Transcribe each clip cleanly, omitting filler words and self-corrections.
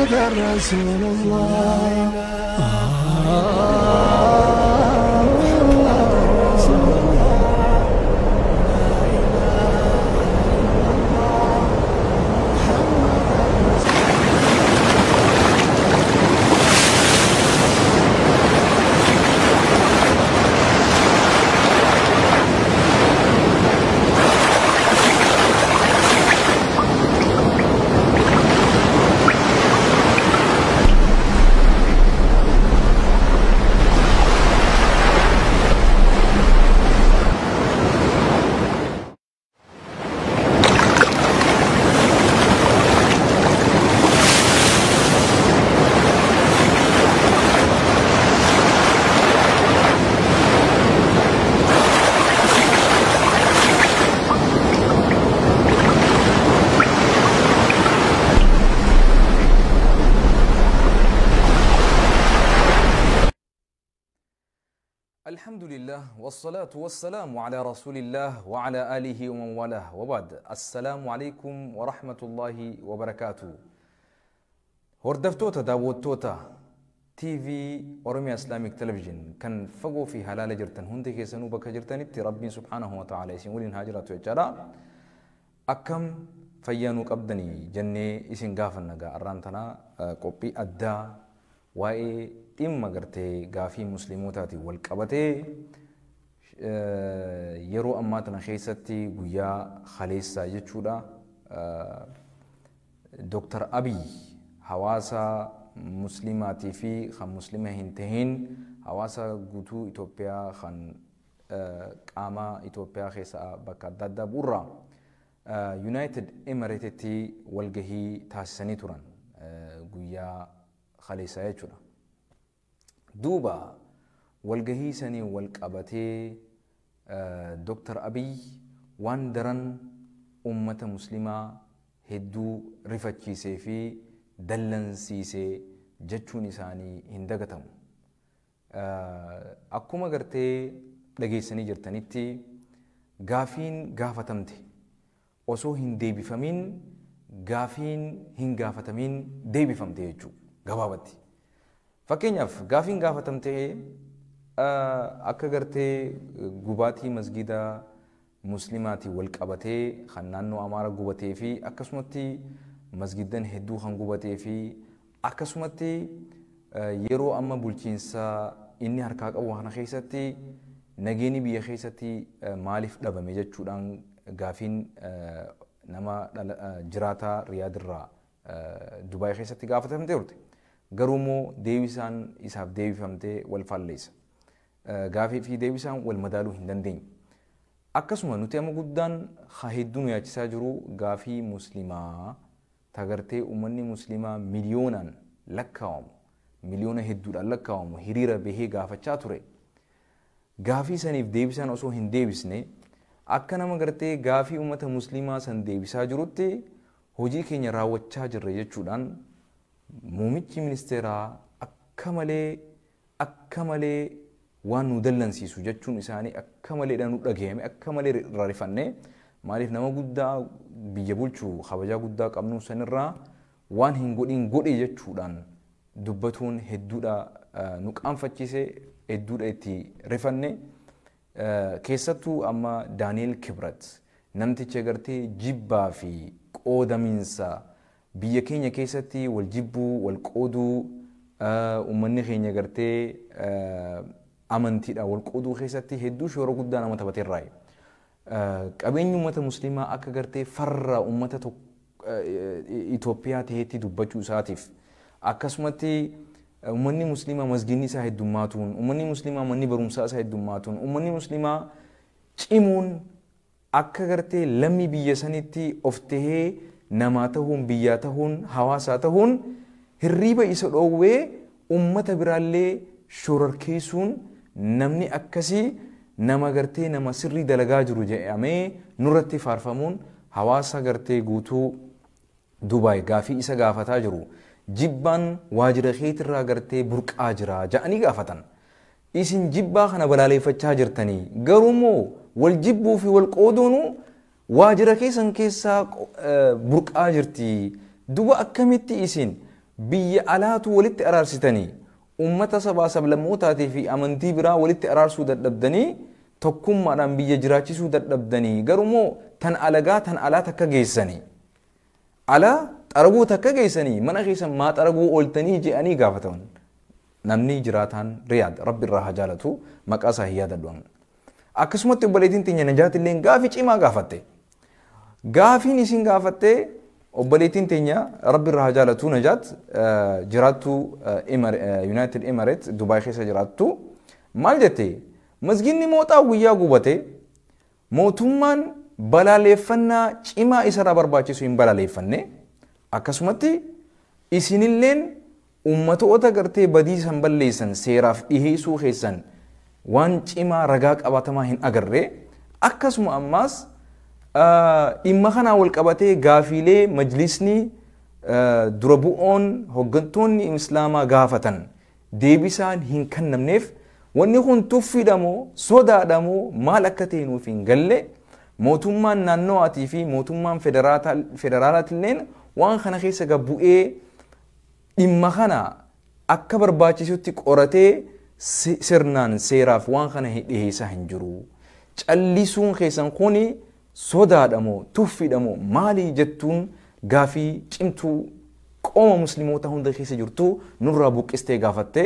محمد رسول الله الحمد لله والصلاة والسلام على رسول الله وعلى آله ومن والاه وبعد السلام عليكم ورحمة الله وبركاته هردفتوتا داوتوتا تي في أورميا إسلاميك تلفزيون كان فقو في حلال جرتن هندي كيسنو بك جرتن ربي سبحانه وتعالى يسولين هاجرات وجرا أكم فيانو قبدني جنة إسن غافن نغا أرانتنا قوبي أدى واي إما قرتي غافي مسلموتاتي والقبتي يرو أماتنا خيستي ويا خليسا يجودا دكتور أبي حواسا مسلماتي في خم مسلمة هنتهين حواسا قوتو إثيوبيا خن قاما إثيوبيا خيسا بكا دادا بورا يونايتد إماريتي والجهي تاسسني توران ويا خليسا يجودا دوبا والجهي سني والقبتي دكتور أبي واندرن أمة مسلمة هدو رفتشي سيفي دلن سيسي جتشوني ساني هندقتم أكما قرتي لغي سني جرتنيتي غافين غافتمتي وسو هندي بفمين غافين هنغافتمين دي بفمتي يجو غبابتي فكينياف غافين غافتمتي akka gartee gubaatii masgida muslimaati wal qabatee kan naannoo Amaara gubatee fi akkasumatti masgidan hedduu kan gubatee fi akkasumatti yeroo amma bulchiinsa inni harkaa qabu kana keessatti nageenya biyya keessatti maaliif dhabame jechuudhaan gaafiin nama jiraata Riyaad irraa Dubaay keessatti gaafatamtee turte garuumoo deebisaan isaaf deebifamtee wal falleessa gaafii fi deebisaan wal madaaluu hin dandeenye akkasuma nuti amma guddaan hedduun yaachisaa jiru gaafii muslimaa tagartee ummanni muslimaa miliyoonaan lakkaawamu miliyoona hedduudhaan lakkaawamu hiriira bahee gaafachaa ture gaafii saniif deebisaan osoo hin deebisne akka nama gartee gaafii ummata muslimaa san deebisaa jirutti hojii keenya raawwachaa jirre jechuudhaan muumichi ministeeraa akka malee waan nu dallansiisu jechuun isaanii akka malee nu dhagahame akka malee rarifanne maaliif nama guddaa biyya bulchuu kabajaa guddaa qabnu sanirraa waan hin godhin godhe jechuudhaan dubbatuun hedduudha nu qaanfachiise hedduudha itti rifanne keessattuu amma Daani'eel Kibrat namticha gartee jibbaa fi qoodaminsa biyya keenya keessatti wal jibbuu wal qooduu ummanni keenya gartee amantiidha wal qooduu keessatti hedduu shoora guddaa nama taphateerraa qabeenyi ummata muslimaa akka gartee farra ummata Itoophiyaa ta'etti dubbachuu isaatiif akkasumatti ummanni muslimaa masginni isaa heddummaatuun ummanni muslimaa manni barumsaa isaa heddummaatuun ummanni muslimaa cimuun akka gartee lammii biyya sanitti of tahee namaa ta'uun biyyaa ta'uun hawaasaa ta'uun hirriiba isa dhoowwee ummata biraallee shororkeessuun namni akkasii nama gartee nama sirrii dalagaa jiru jedhamee nurratti faarfamuun hawaasa gartee guutuu Dubaay gaafii isa gaafataa jiru jibbaan waajira keetirraa gartee burqaa jira jedhanii gaafatan isin jibbaa kana balaaleeffachaa jirtanii garuumoo wal jibbuu fi wal qooduun waajira keessan keessaa burqaa jirti duba akkamitti isin biyya alaatu walitti araarsitanii ummata sabaa sablammootatii fi amantii biraa walitti araarsuu dadhabdanii tokkummaadhaan biyya jiraachisuu dadhabdanii garumoo tan alagaa tan alaa takka geessanii alaa xaraguu takka geessanii mana keessan maa xaraguu ooltanii je'anii gaafataman namni jiraataan riyaad rabbi irraa haa jaalatu maqaa isaa hin yaadadhu akkasumatti obboleettiin teenya najaat illee gaafii cimaa gaafatte gaafiin isin gaafatte obboleettiin teenya rabbi irraa haa jaalatu najaat jiraattu United Emirates Dubai keessa jiraattu maal jette masginni mooxaa guyyaa gubate mootummaan balaaleffannaa cimaa isarraa barbaachisu hin balaaleffanne akkasumatti isinilleen ummatoota gartee badiisan balleessan seeraaf dhiheessuu keessan waan cimaa ragaa qabatamaa hin agarre akkasuma ammaas dhimma kanaa wal qabatee gaafiilee majlisni dura bu'oon hoggantoonni islaamaa gaafatan deebisaan hin kennamneef wanni kun tuffiidhamoo sodaadhamoo maal akka ta'e nuuf hin galle mootummaan naannawaatii fi mootummaan federaalaatilleen waan kana keessa gabbu'ee dhimma kana akka barbaachisutti qoratee sirnaan seeraaf waan kana dhiheessaa hin jiru. Callisuun keessan kuni sodaadhamoo tuffiidhamoo maalii jettuun gaafii cimtuu qooma musliimoota hunda keessa jirtu nurraa buqqistee gaafatte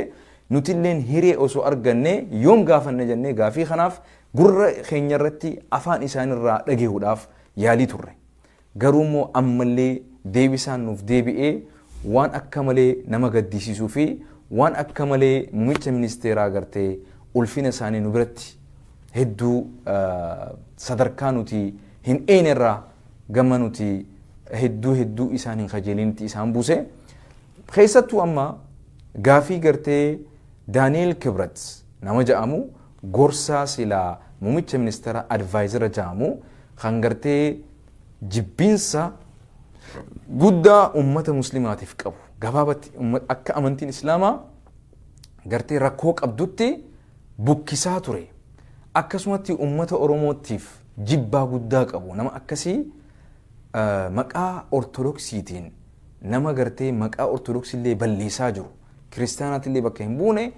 nutilleen hiree osoo arganne yoom gaafanne jennee gaafii kanaaf gurra keenya irratti afaan isaanirraa dhageessuudhaaf yaalii turre. Garuu immoo ammallee deebisaan nuuf deebi'ee waan akka malee nama gaddisiisuu fi waan akka malee muummicha ministeeraa gartee ulfina isaanii nu biratti hedduu sadarkaa nuti hin eenerraa gama nuti hedduu isaan hin kajeelinitti isaan buuse. Keessattuu amma gaafii gartee Daani'eel Kibrat nama jedhamu gorsaa silaa muummicha ministeeraa advaayizara jedhamu kan gartee jibbiinsa guddaa ummata muslimaatiif qabu gabaabatti akka amantiin islaamaa gartee rakkoo qabdutti bukkisaa ture akkasumatti ummata oromootiif jibbaa guddaa qabu nama akkasii maqaa ortodoksiitiin nama gartee maqaa ortodoksillee balleessaa jiru kiristaanaatillee bakka hin buune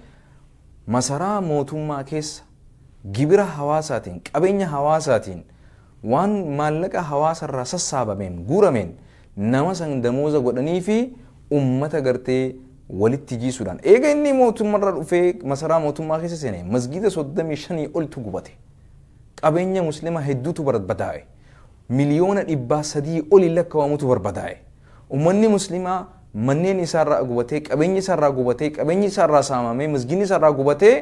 masaraa mootummaa keessa gibira hawaasaatiin qabeenya hawaasaatiin waan maallaqa hawaasarraa sassaabameen guurameen nama san damooza godhanii fi ummata gartee walitti jiisuudhaan eega inni mootummaarra dhufee masaraa mootummaa keessa seene masgida 35 oltu gubate qabeenya muslima hedduutu barbadaa'e miliyoona 300 oli lakkaa'amutu barbadaa'e ummanni muslimaa manneen isaarraa gubatee qabeenyi isaarraa gubatee qabeenyi isaarraa saamamee masginni isaarraa gubatee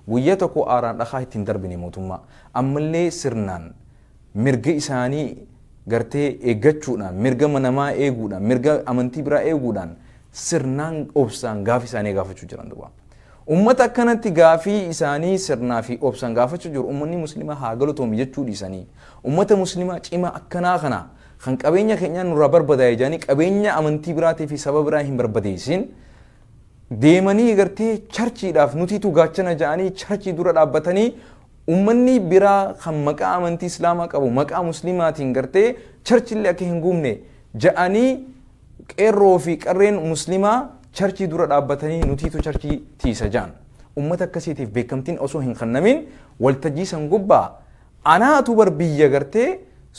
guyyaa tokko aaraan dhakaa ittiin darbine mootummaa ammallee sirnaan mirga isaanii gartee eeggachuudhaan mirga namaa eeguudhaan mirga amantii biraa eeguudhaan sirnaan obsaan gaafii isaanii gaafachuu jiran duuba. Ummata akkanatti gaafii isaanii sirnaa fi obsaan gaafachuu jiru ummanni muslimaa haa galatoomu jechuu dhiisanii ummata muslimaa cimaa akkanaa kana kan qabeenya keenyaan nurraa barbadaa'e jedhanii qabeenya amantii biraatii fi saba biraa hin barbadeessin deemanii gartee charchiidhaaf nutiitu gaachana jedhanii charchii dura dhaabbatanii ummanni biraa kan maqaa amantii islaamaa qabu maqaa muslimaatiin gartee charchillee akka hin gubne jedhanii qeerroo fi qarreen muslimaa charchii dura dhaabbatanii nutiitu charchii tiisa jedhan ummata akkasiitiif beekamtiin osoo hin kennamin waltajjii san gubbaa anaatu bar biyya gartee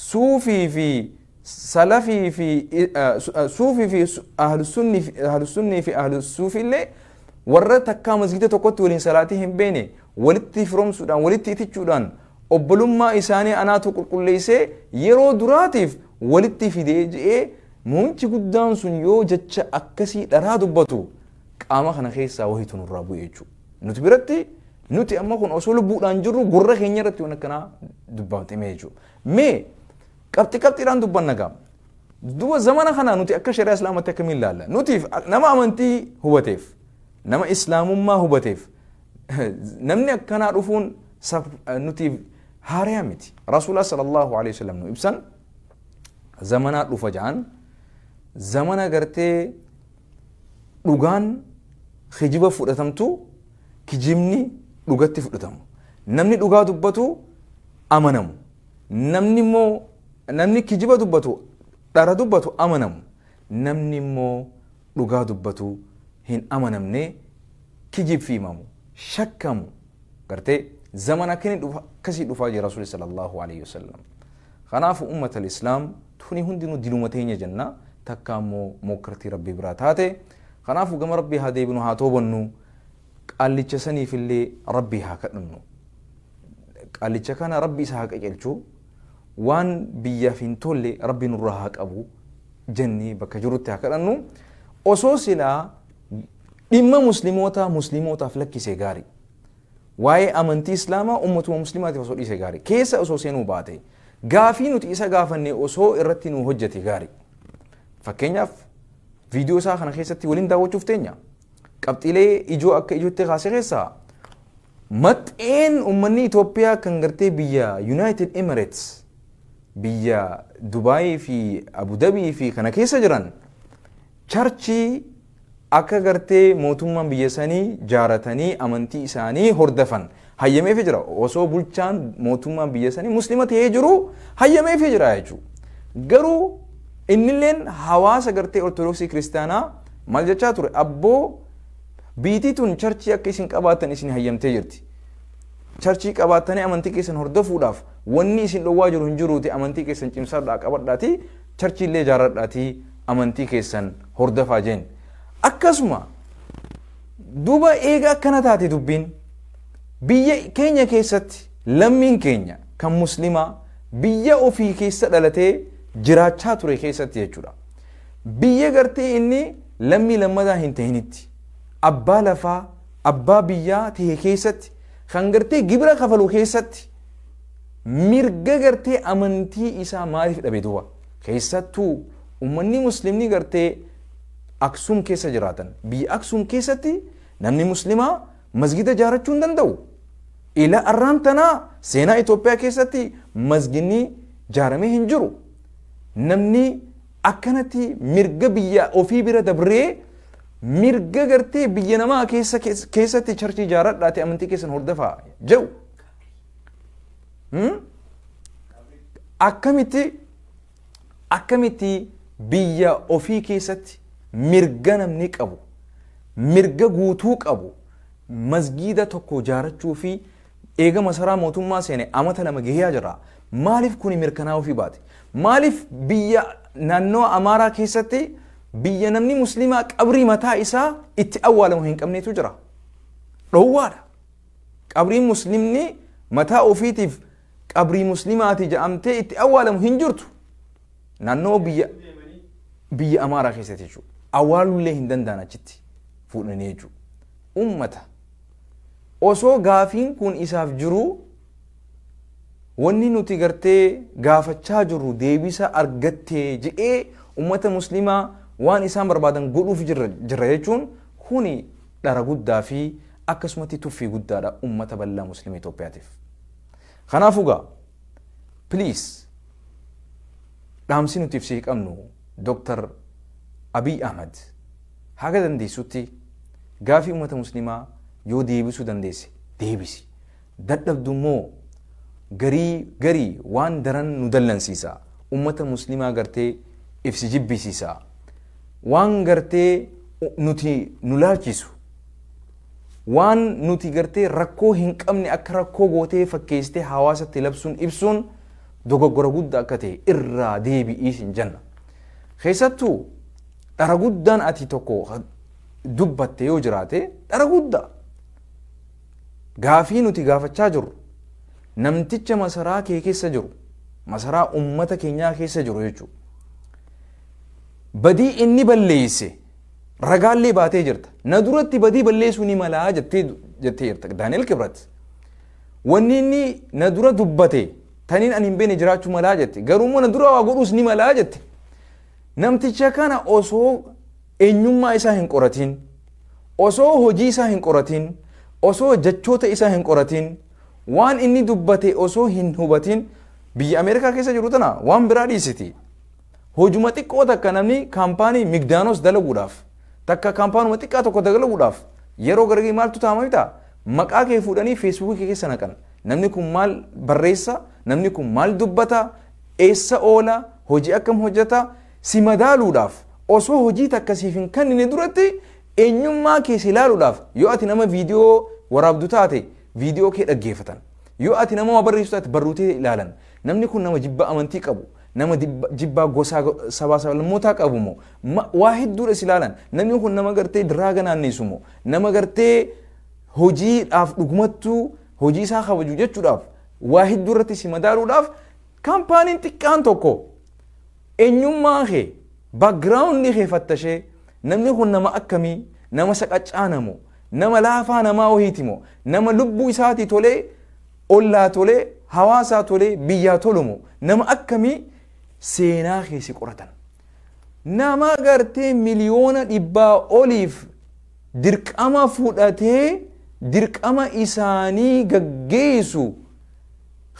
suufii fi salafii fi suufii fi ahlusunni fi ahlusuufillee warra takkaa masgida tokkotti waliin salaatii hin beene walitti firoomsuudhaan walitti itichuudhaan obbolummaa isaanii anaatu qulqulleessee yeroo duraatiif walitti fidee je'ee muummichi guddaan sun yoo jecha akkasii dharaa dubbatu qaama kana keessaa wahiitu nurraa bu'e jechuudha. Nuti biratti nuti amma kun osoo lubbuudhaan jirru gurra keenya irratti waan akkanaa dubbatamee jechuudha. Mee qabxiidhaan dubbanna gaama. Duba zamana kana nuti akka shari'aa islaamatti akkamiin ilaalla? Nuti nama amantii hubateef nama islaamummaa hubateef namni akkanaa dhufuun nuti haariyaa miti. Rasuulaa sallallahu alaihi wasallam nu ibsan zamanaa dhufa ja'an zamana gartee dhugaan kijiba fudhatamtu kijibni dhugatti fudhatamu. Namni dhugaa dubbatu amanamu. Namni immoo namni kijiba dubbatu dhara dubbatu amanamu. Namni immoo dhugaa dubbatu hin amanamne kijib fi himamu shakkamu gartee zaman akkasii dhufaa jira rasuuli sallallahu alaihi wasallam. Kanaaf ummata al-islaam tuni hundinuu diluma teenya jenna takka ammoo mokkartii rabbii biraa taate. Kanaaf gama rabbii haa deebinu haa toobannu qaallicha saniif illee rabbii haa kadhannu. Qaallicha kana rabbii isa haa qajeelchu waan biyyaaf hin tolle rabbii nurraa haa qabu jennee bakka jirutti haa kadhannu. Osoo silaa dhimma muslimootaaf lakkisee gaarii. Waa'ee amantii islaamaa ummatuma muslimaatiif osoo dhiisee gaarii. Keessa osoo seenuu baate gaafii nuti isa gaafanne osoo irratti nu hojjete gaarii. Fakkeenyaaf viidiyoo isaa kana keessatti waliin daawwachuuf teenya. Qabxiilee ijoo akka ijootti kaasee keessaa maxxeen ummanni Itoophiyaa kan gartee biyya United Emirates, biyya Dubaayii fi Abu Dhabii fi kana keessa jiran charchii akka gartee mootummaan biyya sanii jaaratanii amantii isaanii hordofan hayyameefii jira. Osoo bulchaan mootummaan biyya sanii muslima ta'ee jiru hayyameefii jira jechuudha. Garuu innilleen hawaasa gartee ortodoksii kiristaanaa maal jechaa ture? Abboo biitii tun charchii akka isin qabaatan isin hayyamtee jirti. Charchii qabaatanii amantii keessan hordofuudhaaf wanni isin dhowwaa jiru hin jiruuti. Amantii keessan cimsaadhaa qabadhaatii charchii illee jaaradhaatii amantii keessan hordofaa jeen. Akkasuma duuba eega akkana taate dubbiin biyya keenya keessatti lammiin keenya kan muslimaa biyya ofii keessa dhalatee jiraachaa ture keessatti jechuudha. Biyya gartee inni lammii lammataa hin ta'initti abbaa lafaa abbaa biyyaa ta'e keessatti kan gartee gibira kafalu keessatti mirga gartee amantii isaa maaliif dhabe duuba? Keessattuu ummanni muslimni gartee Aksum keessa jiraatan biyya Aksum keessatti namni muslimaa masgida jaarachuu hin danda'u. Ila arraan tanaa seenaa Itoophiyaa keessatti masginni jaaramee hin jiru. Namni akkanatti mirga biyya ofii bira dabree mirga gartee biyya namaa keessatti charchii jaaradhaate amantii keessan hordofaa jedhu. Akkamitti biyya ofii keessatti mirga namni qabu, mirga guutuu qabu, masgida tokko jaarachuu fi eega masaraa mootummaa seene amata lama gahee jira. Maaliif kuni mirkanaa ofii baate? Maaliif biyya naannoo Amaaraa keessatti biyya namni muslimaa qabrii mataa isaa itti awwaalamu hin qabneetu jira? Dhowwaadha. Qabriin muslimni mataa ofiitiif qabrii muslimaati jedhamtee itti awwaalamu hin jirtu. Naannoo biyya Amaaraa keessatti jechuudha. Awwaalullee hin danda'an achitti fuudhanii jechuudha. Ummata osoo gaafiin kun isaaf jiru wanni nuti gartee gaafachaa jirru deebisa argattee jedhee ummata muslimaa waan isaan barbaadan godhuuf jirra jechuun kuni dhara guddaa fi akkasumatti tuffii guddaadha ummata bal'aa muslima Itoophiyaatiif. Kanaafuu gaa please dhaamsi nuti ibsii qabnu Dr. Abiyy Ahmad haga dandeessutti gaafii ummata muslimaa yoo deebisuu dandeesse deebisi. Dadhabdu immoo garii waan daran nu dallansiisa. Ummata muslimaa gartee ibsi jibbisiisa. Waan gartee nuti nu laalchisu. Waan nuti gartee rakkoo hin qabne akka rakkoo gootee fakkeessitee hawaasatti labsuun ibsuun dogoggora guddaa akka ta'e irraa deebi'ii sin jenna. Keessattuu dhara guddaan ati tokko dubbatte yoo jiraate dhara guddaa gaafii nuti gaafachaa jirru namticha masaraa kee keessa jiru masaraa ummata keenyaa keessa jiru jechuudha. Badii inni balleesse ragaallee baatee jirta. Na duratti badii balleessuu ni malaa jettee jirta. Daani'el Kibrat wanni inni na dura dubbate taniin ani hin beekne jiraachuu malaa jette. Garuu na dura waa godhuus ni malaa jette. Namticha kana osoo eenyummaa isaa hin qoratin, osoo hojii isaa hin qoratin, osoo jechoota isaa hin qoratin, waan inni dubbate osoo hin hubatin biyya Ameerikaa keessa jiru tana waan biraa dhiisiti. Hojuma xiqqoo takka namni kaampaanii Migdaanos dalaguudhaaf takka kaampaanuma xiqqaa tokko dalaguudhaaf yeroo gargii maaltu taa'ama bitaa maqaa kee fuudhanii feesbuukii keessa naqan. Namni kun maal barreessa, namni kun maal dubbata, eessa oola, hojii akkam hojjeta si madaaluudhaaf osoo hojii takkasiif hin kennine duratti eenyummaa kee si ilaaluudhaaf yoo ati nama viidiyoo waraabdu taate viidiyoo kee dhaggeeffatan yoo ati nama waa barreessu taate barruutee ilaalan namni kun nama jibbaa amantii qabu nama jibbaa gosaa sabaa sablammootaa qabu moo waa hedduudha si ilaalan namni kun nama gartee diraaga naanneessu moo nama gartee hojiidhaaf dhugumattuu hojii isaa kabaju jechuudhaaf waa hedduu irratti si madaaluudhaaf kaampaaniin xiqqaan tokko eenyummaa kee background kee fattashee namni kun nama akkamii nama saqacaanamoo nama laafaa namaa wahiitimoo nama lubbuu isaatii tolee ollaa tolee hawaasaa tolee biyyaa tolumoo nama akkamii seenaa keessi qoratan nama gartee miliyoona 100 oliif dirqama fudhatee dirqama isaanii gaggeessu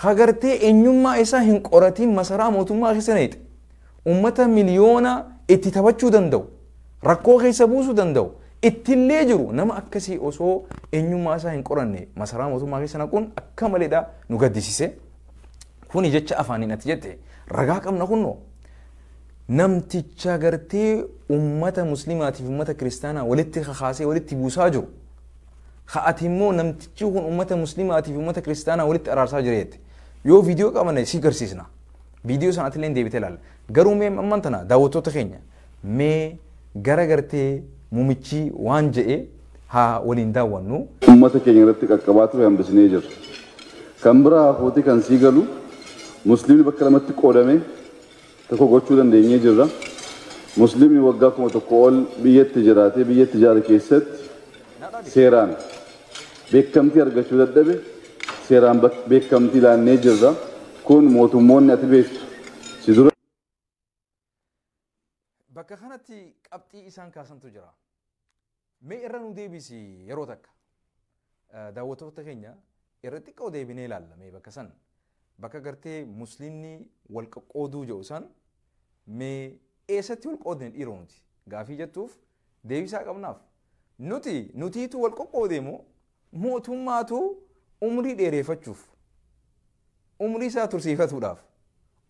hagartee eenyummaa isaa hin qoratiin masaraa mootummaa keessa neexe ummata miliyoona itti taphachuu danda'u rakkoo keessa buusuu danda'u ittillee jiru nama akkasii osoo eenyummaa isaa hin qoranne masaraa mootummaa keessa naquun akka maleedha nu gaddisiise kuni jecha afaaniin ati jette ragaa qabna kunno namticha gartee ummata muslimaatiif ummata kiristaanaa walitti kakaasee walitti buusaa jiru ka'ati immoo namtichi kun ummata muslimaatiif ummata kiristaanaa walitti araarsaa jireette yoo viidiyoo qabanne si garsiisna viidiyoo sanatti illee deebitee ilaalla garuu mee amman tana daawwattoota keenya mee gara gartee mumichi waan je'e haa waliin daawwannu ummata keenya irratti qaqqabaatu hambisnee jira kan biraa hafuuti kan sii galu muslimni bakka lamatti qoodame tokko gochuu dandeenyee jirra muslimni waggaa 1,000 ol biyyatti jiraatee biyyatti jaara keessatti seeraan beekamtii argachuu dadhabe seeraan beekamtii laannee jirra kun mootummoonni ati beektu si dura bakka kanatti qabxii isaan kaasantu jira mee irra nu deebisi yeroo takka daawwattoota keenya irra xiqqoo deebinee ilaalla mee bakka san bakka gartee muslimni wal qoqqooduu jedhu san mee eessatti wal qoodne dhiiroo nuti gaafii jettuuf deebisaa qabnaaf nutiitu wal qoqqoodee moo mootummaatu umrii dheereeffachuuf umrii isaa tursiifatuudhaaf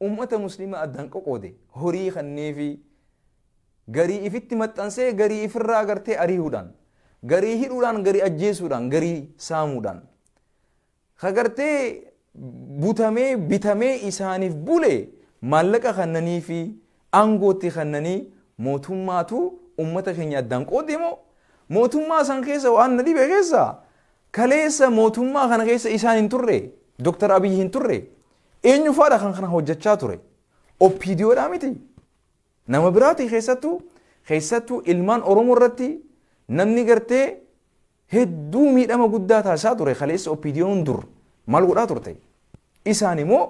ummata muslimaa addaan qoqqoode horii kanneefi garii ifitti maxxansee garii ifirraa gartee ariihuudhaan garii hidhuudhaan garii ajjeesuudhaan garii saamuudhaan kagartee butamee bitamee isaaniif bule maallaqa kannanii fi aangootti kannanii mootummaatu ummata keenya addaan qoodee moo mootummaa san keessa waan na dhibe keessa kaleessa mootummaa kana keessa isaan hin turre Dr. Abiyyi hin turre eenyu faadha kan kana hojjechaa ture oppiidiyoodhaa miti nama biraati keessattuu ilmaan Oromoo irratti namni gartee hedduu miidhama guddaa taasisaa ture kaleessa oppiidiyoon dur maal godhaa turte isaan immoo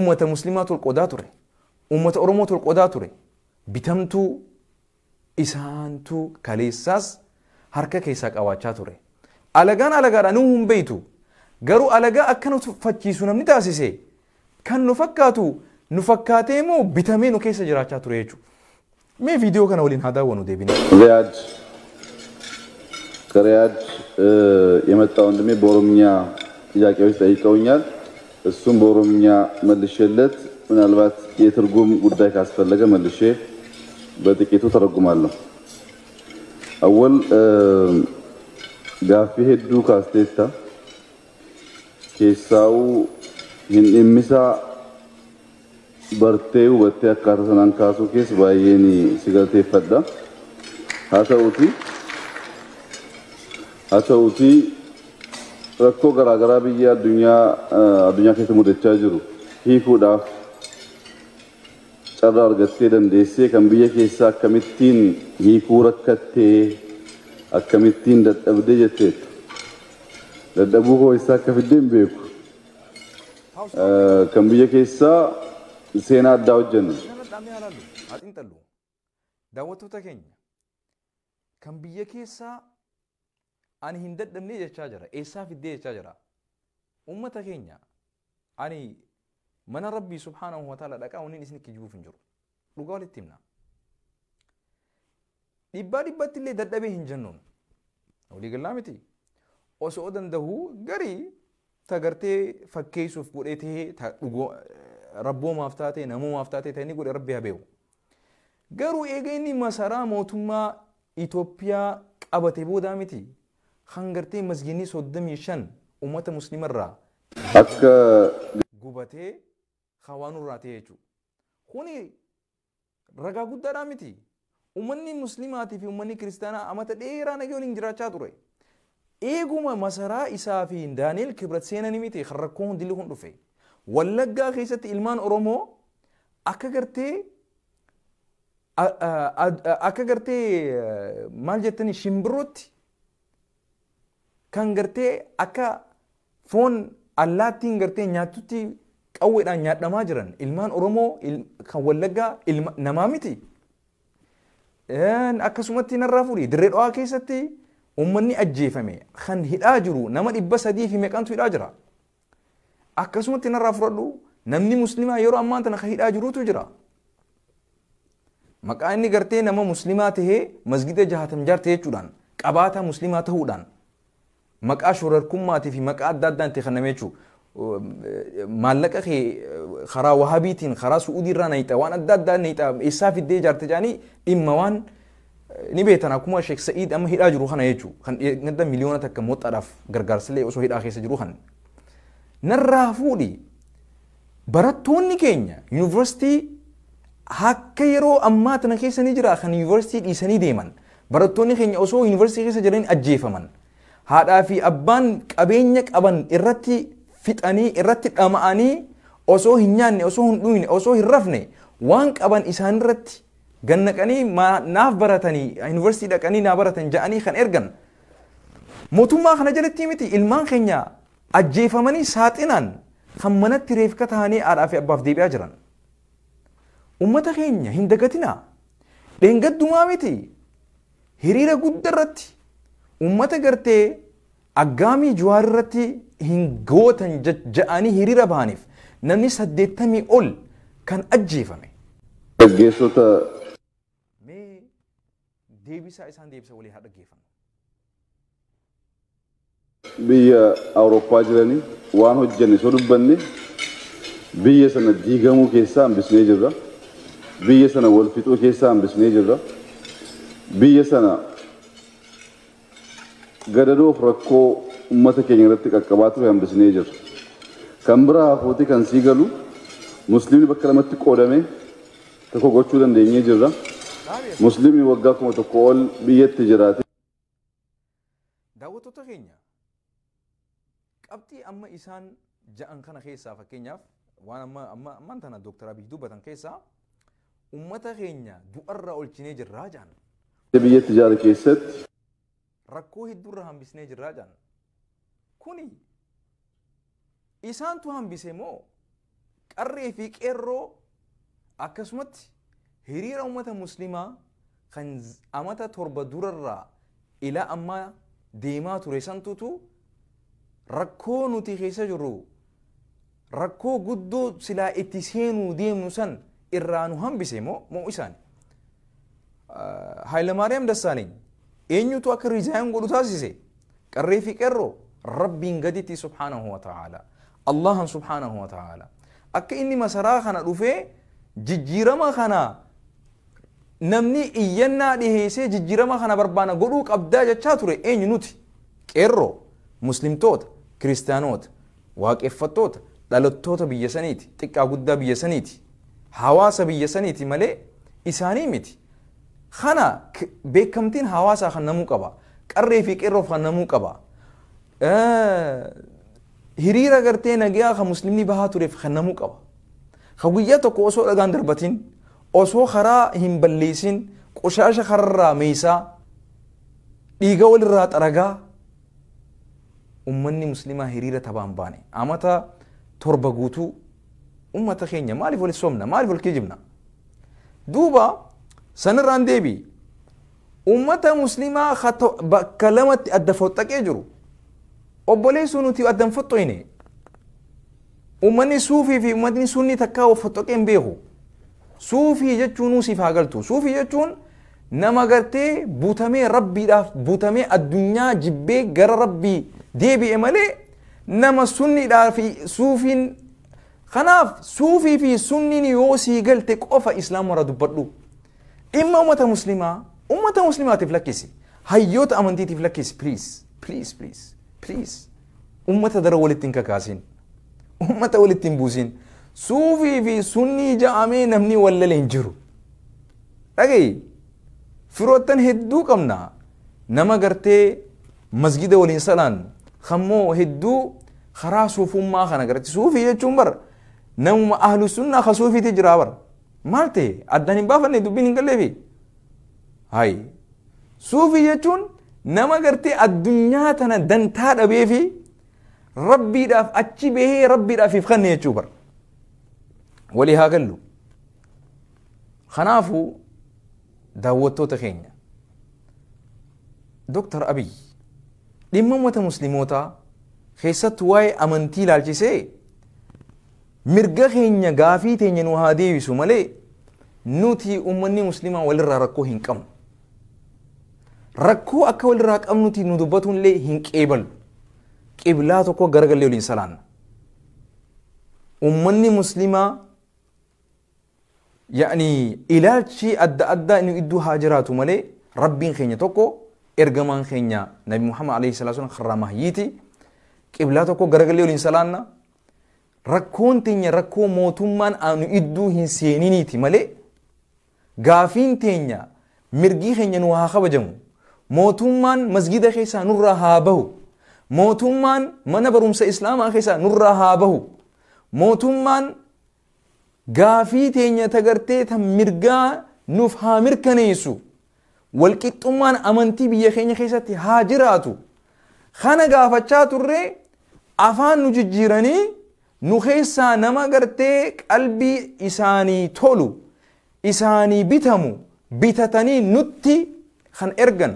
ummata muslimaa tolqodaa ture ummata Oromoo tolqodaa ture bitamtuu isaantu kaleessaas harka keessaa qabaachaa ture alagaan alagaadha nu hin beeytu garuu alagaa akkana fakkiisu namni taasise kan nu fakkaatu nu fakkaatee moo bitamee nu keessa jiraachaa ture jechuudha mee viidiyoo kana waliin haa daawwannu deebinee ሪያድ ከሪያድ የመጣ ወንድሜ በኦሮምኛ ጥያቄዎች ጠይቀውኛል እሱም በኦሮምኛ መልሼለት ምናልባት የትርጉም ጉዳይ ካስፈለገ መልሼ በጥቂቱ ተረጉማለሁ አወል ጋፊ ሄዱ ካስቴታ ኬሳው የሚሳ በርቴው ወቴ አካተሰናን ካሱ ኬስ ባየኒ ሲገልቴ ፈዳ ሀተውቲ ረኮ ገራገራ ብዬ አዱኛ ከተ ሙደቻ ጅሩ ሂኩዳፍ ጨራ አርገቴ ደንዴሴ ከም ብዬ ኬሳ አከሚቲን ሂኩ ረከቴ አከሚቲን ደጠብዴ ጀቴት ደደቡ ሆይሳ ከፍዴም ቤኩ ከም ብዬ ኬሳ ሴና አዳውጀን አጥንጠሉ daawwattoota keenya kan biyya keessaa ani hin dadhabne jechaa jira eessaa fiddee jechaa jira ummata keenya ani mana rabbii subhaanahu wa ta'ala dhaqaa waniin isin kijibuuf hin jiru dhugaa walitti himna dhibbatti illee dadhabee hin jennuun walii galaa miti osoo danda'u garii tagartee fakkeessuuf godhee rabboomaaf taate namoomaaf taate ta'anii godhe rabbi haa beeku garuu eega inni masaraa mootummaa Itoophiyaa qabate booda miti hangartee masjidni 35 ummata muslimarraa akka gubatee hawaanurraa ta'e jechuudha. Kuni ragaa guddaadhaa miti. Ummanni muslimaatii fi ummanni kiristaanaa amata dheeraa nagee waliin jiraachaa ture. Eeguma masaraa isaa fi Daani'eel Kibrat seenanii miti rakkoon hundillee kun dhufe. Wallaggaa keessatti ilmaan Oromoo akka gartee maal jettanii shimbirootti kan gartee akka foon allaattiin gartee nyaatutti qawweedhaan nyaadhamaa jiran ilmaan Oromoo kan Wallaggaa namaa miti. Akkasumatti narraa fuudhi dirree dhawaa keessatti ummanni ajjeefame kan hidhaa jiru nama 300 fi meeqantu hidhaa jira. Akkasumatti narraa fudhadhu namni muslimaa yeroo ammaan tana kan hidhaa jirutu jira. Maqaa inni gartee nama muslimaa tahee masgida 60 jaarte jechuudhaan qabaataa muslimaa ta'uudhaan maqaa shororkummaatii fi maqaa adda addaan ta'e kanname jechuudha. Maallaqa kee karaa wahabiitiin karaa su'uudiirraa nayixa waan adda addaa nayixa eessaa fiddee jaarte jaanii dhimma waan ni beetan akkuma Sheek Sa'iid amma hidhaa jiru kana jechuudha. Kan ganda miliyoona takka mooxaadhaaf gargaarsillee osoo hidhaa keessa jiru kan. Narraa fuudhi barattoonni keenya yuunivarsiitii akka yeroo ammaa tana keessa ni jira kan yuunivarsiitii dhiisanii deeman. Barattoonni keenya osoo yuunivarsiitii keessa jiran ajjeefaman. Haadhaa fi abbaan qabeenya qaban irratti fixanii irratti dhama'anii osoo hin nyaanne osoo hin dhuyne osoo hin rafne waan qaban isaan irratti gannaqanii naaf baratanii yuunivarsiitii dhaqanii naa baratan ja'anii kan ergan mootummaa kana jalatti miti ilmaan keenya ajjeefamanii saaxinaan kan manatti reefka ta'anii haadhaa fi abbaaf deebi'aa jiran. Ummata keenya hin dagatinaa dheengaddumaa miti hiriira guddarratti ummata gartee aggaamii Jawaar irratti hin gootan ja'anii hiriira bahaniif namni 80 ol kan ajjeefame. Gaggeessota mee deebisaa isaan deebisa walii haa dhaggeeffannu. Biyya Awurooppaa jiranii waan hojjenne soo dubbanne biyya sana diigamuu keessaa hambisnee jirra. Biyya sana wal fixuu keessaa hambisnee jirra. Biyya sana gadadoof rakkoo ummata keenya irratti qaqqabaatu hambisnee jirra. Kan biraa hafuuti kan sii galu muslimni bakka lamatti qoodame tokko gochuu dandeenyee jirra. Muslimni waggaa 1,000 ol biyyatti jiraate. Daawwattoota keenya qabxii amma isaan ja'an kana keessaa fakkeenyaaf waan ammaan tana Dr. Abiyyi dubbatan keessaa ummata keenya du'arraa olchinee jirraa jaan. Biyyatti jaara keessatti rakkoo hedduurra hambisnee jirraa jaan. Kuni isaantu hambise moo qarree fi qeerroo akkasumatti hiriira ummata muslimaa kan amata 7 durarraa ila amma deemaa ture santutu rakkoo nuti keessa jirru rakkoo guddoo silaa itti seenuu deemnu san irraa nu hambise moo isaan. Hayilamaariyaam Dassaaleeny eenyutu akka rizaayin godhu taasise qarree fi qeerroo rabbiin gaditti subhaanahu wa ta'ala Allahan subhaanahu wa ta'ala akka inni masaraa kana dhufee jijjiirama kana namni iyyannaa dhiheessee jijjiirama kana barbaana godhuu qabdaa jechaa ture eenyu nuti qeerroo muslimtoota kiristaanoota waaqeffattoota dhalattoota biyya saniiti xiqqaa guddaa biyya saniiti hawaasa biyya saniiti malee isaanii miti. Kana beekamtiin hawaasaa kan namuu qaba qarree fi qeerroof kan namuu qaba. Hiriira gartee nagaa kan muslimni bahaa tureef kan namuu qaba. Ka guyyaa tokko osoo dhagaan darbatin osoo karaa hin balleessin qoshaasha kararraa meeysaa dhiiga walirraa xaragaa ummanni muslimaa hiriira tabaan baane amata 7 guutuu ummata keenya maaliif wal somna maaliif wal kijibna duuba sanirraan deebi ummata muslimaa bakka lamatti adda foxxaqee jiru obboleessuu nuti addan foxxoyne ummanni suufii fi ummanni sunni takkaa of foxxoqee hin beeku. Suufii jechuun siif haa galtu. Suufii jechuun nama gartee buutamee rabbiidhaaf buutamee addunyaa jibbee gara rabbii deebi'e malee nama sunniidhaa fi suufiin kanaaf suufii fi sunniin yoo sii galte qofa islaam warra dubbadhu. Imma ummata muslimaatiif lakkisi. Hayyoota amantiitiif lakkisi. Please. Ummata dara walitti hin kakaasin. Ummata walitti hin buusin. Suufii fi sunnii ja'amee namni wallale hin jiru. Dhaga'i. Firoottan hedduu qabna. Nama gartee masgida waliin salaan kammoo hedduu karaa suufummaa kana gartee suufii jechuun bar namuma ahlu sunnaa ka suufiiti jira bar. Maal ta'e addaan hin baafanne dubbiin hin galleefi. Hayi. Suufii jechuun nama gartee addunyaa tana dantaa dhabee fi rabbiidhaaf achi bahee rabbiidhaaf if kanne jechuu bar. Walii haa gallu. Kanaafuu daawwattoota keenya. Dr. Abiyy dhimma ummata muslimootaa keessatti waa'ee amantii ilaalchisee mirga keenya gaafii teenya nu haa deebisu malee nuti ummanni muslimaa walirraa rakkoo hin qabnu. Rakkoo akka walirraa qabnuti nu dubbatuun illee hin qeebalu. Qiblaa tokko garagallee waliin salaanna. Ummanni muslimaa ilaalchi adda addaa inni iddoo haa jiraatu malee rabbiin keenya tokko ergamaan keenya Nabi Muhammad alayhi salatu wasallam kharraa mahyiiti. Qiblaa tokko garagallee waliin salaanna. Rakkoon teenya rakkoo mootummaan anu iddoo hin seeniniiti malee gaafiin teenya mirgii keenya nu haa kabajamu. Mootummaan masgida keessaa nurraa haa bahu. Mootummaan mana barumsa islaamaa keessaa nurraa haa bahu. Mootummaan gaafii teenya tagartee tan mirgaa nuuf haa mirkaneessu. Walqixxummaan amantii biyya keenya keessatti haa jiraatu. Kana gaafachaa turre afaan nu jijjiiranii nu keessaa nama gartee qalbii isaanii tolu isaanii bitamu bitatanii nutti kan ergan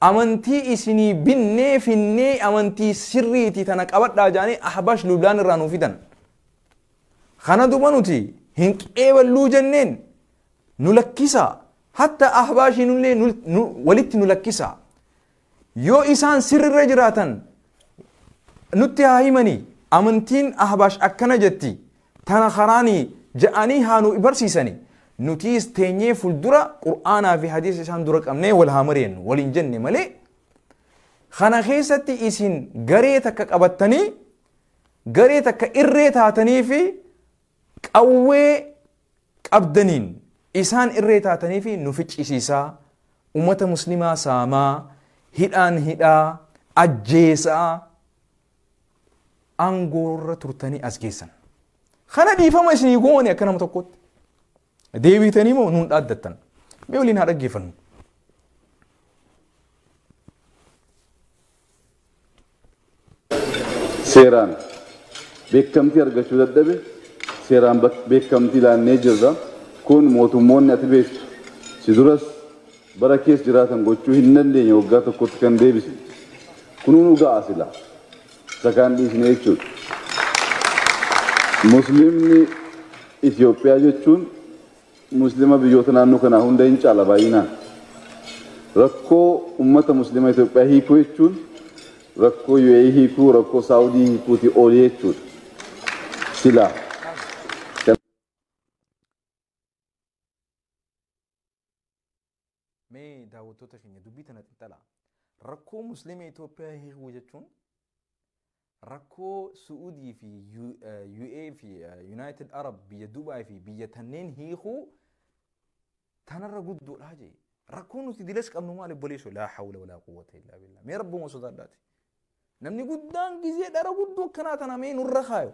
amantii isinii binnee finnee amantii sirriiti tana qabadhaa jaanii ahbash lulaan irraa nu fidan. Kana duba nuti hin qeeballuu jenneen nu lakkisa. Hatta ahbaashinullee walitti nu lakkisa. Yoo isaan sirrirra jiraatan nutti haa himanii amantiin ahbaash akkana jetti tana karaanii ja'anii haa nu barsiisani. Nutiis teenyee fuuldura qur'aanaa fi hadiisa isaan dura qabnee wal haa mari'annu waliin jenne malee kana keessatti isin garee takka qabattanii garee takka irree taatanii fi qawwee qabdaniin isaan irree taatanii fi nu ficcisiisaa ummata muslimaa saamaa hidhaa ajjeesaa aangoorra turtanii as geessan. Kana dhiifama isinii goone akka nama tokkotti. Deebitanii moo nuun dhaaddattan. Mee waliin haa dhaggeeffannu. Seeraan beekamtii argachuu dadhabe seeraan beekamtii laannee jirra. Kun mootummoonni ati beektu si duras bara keessa jiraatan gochuu hin dandeenye waggaa tokkotti kan deebise. Kunuun dhugaa sila. Sakaan dhiisne jechuudha. Muslimni Itoophiyaa jechuun muslima biyyoota naannoo kanaa hunda hin caala baay'inaan. Rakkoo ummata muslima Itoophiyaa hiikuu jechuun rakkoo UAE hiikuu rakkoo Saawudii hiikuuti oolii jechuudha. Silaa. Mee daawwattoota keenya dubbii tana xiinxalaa. Rakkoo muslima Itoophiyaa hiikuu jechuun rakkoo Suudii fi UAE fi United Arab biyya Dubaay fi biyya tanneen hiikuu tanarra guddoodhaa jee. Rakkoo nuti dilas qabnu maal obboleessoo laa hawla walaa quwwata illaa billah. Mee rabbuma sodaadhaati. Namni guddaan gizee dhara guddoo akkanaa tana mee nurra kaayo.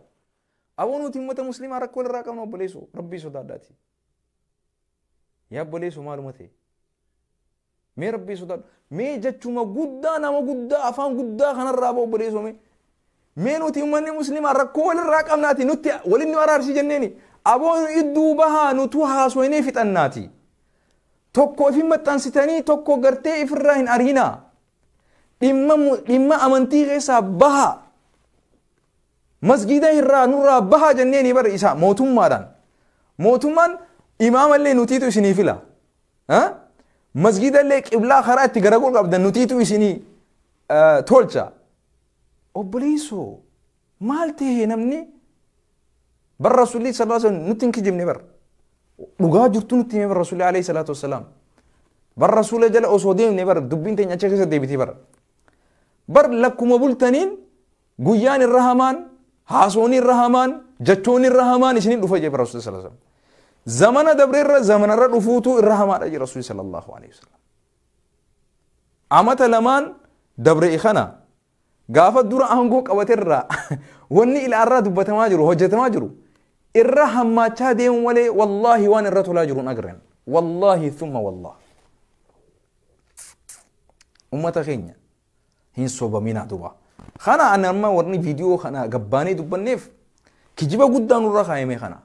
Aboo nuti ummata muslimaa rakkoo irraa qabnu obboleessoo rabbii sodaadhaati. Yaa obboleessoo maaluma ta'e. Mee rabbii sodaadhu. Mee jechuma guddaa nama guddaa afaan guddaa kanarraa ba'u obboleessoo mee. Mee nuti ummanni muslimaa rakkoo walirraa qabnaati nutti waliin nu araarsi jenneeni. Aboo idduu bahaa nutu haasofnee fixannaati. Tokko ifi maxxansitanii tokko gartee ifirraa hin ariinaa. Dhimma amantii keessaa baha. Masgida irraa nurraa baha jenneeni bara isaa mootummaadhaan. Mootummaan imaamallee nutiitu isinii fila. Masgida illee qiblaa karaa itti garagol qabdan nutiitu isinii tolcha. Obboleessoo maal ta'e namni bar Rasuulli sallallahu alaihi wasallam nutti hin kijibne bar. dhugaa jirtu nutti hime rasuulli alayhi salaatu wassalaam bar rasuula jala osoo deemne bar dubbiin teenya achi keessa deebiti bar lakkuma bultaniin guyyaan irra hamaan haasoon irra hamaan jechoon irra hamaan isinin dhufa jee rasuulli sallallahu alaihi wasallam zamana dabreerra zamanarra dhufuutu irra hamaadha jee rasuulli sallallahu alaihi wasallam amata lamaan dabre ikhana gaafa dura aangoo qabaterra wanni ilaarraa dubbatamaa jiru hojjetamaa jiru irra hammaachaa deemu malee wallaahi waan irra tolaa jiru agarren wallaahi thumma wallah ummata keenya hin sobamina duba kana anamma warni video kana gabbaanii dubbanneef kijiba guddaan nurra kaayame kana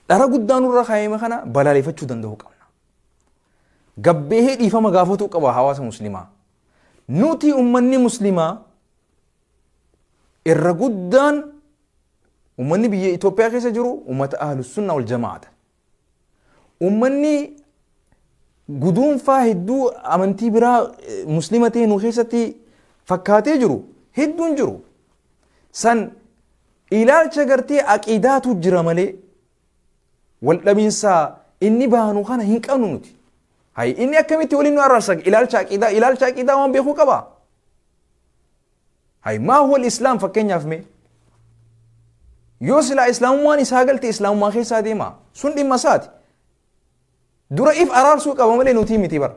dara guddaan nurra kaayame kana balaaleffachuu danda'u qabna gabbee dhiifama gaafatu qaba hawaasa muslimaa nuti ummanni muslimaa irra guddaan ummanni biyya Itoophiyaa keessa jiru ummata ahlus sunna wal jamaata ummanni guduunfaa hedduu amantii biraa muslima ta'e nu keessatti fakkaatee jiru hedduun jiru san ilaalcha gartee aqiidaatu jira malee wal dhabiinsaa inni baanu kana hin qabnu nuti hay inni akkamitti waliin nu arrasa ilaalcha aqiidaa waan beekuu qaba hay maa huwa al-islaam fakkeenyaaf mee yoo sila islaamummaan isaa galte islaamummaa keessaa deema sun dhimma isaati dura if araarsuu qaba malee nuti miti bar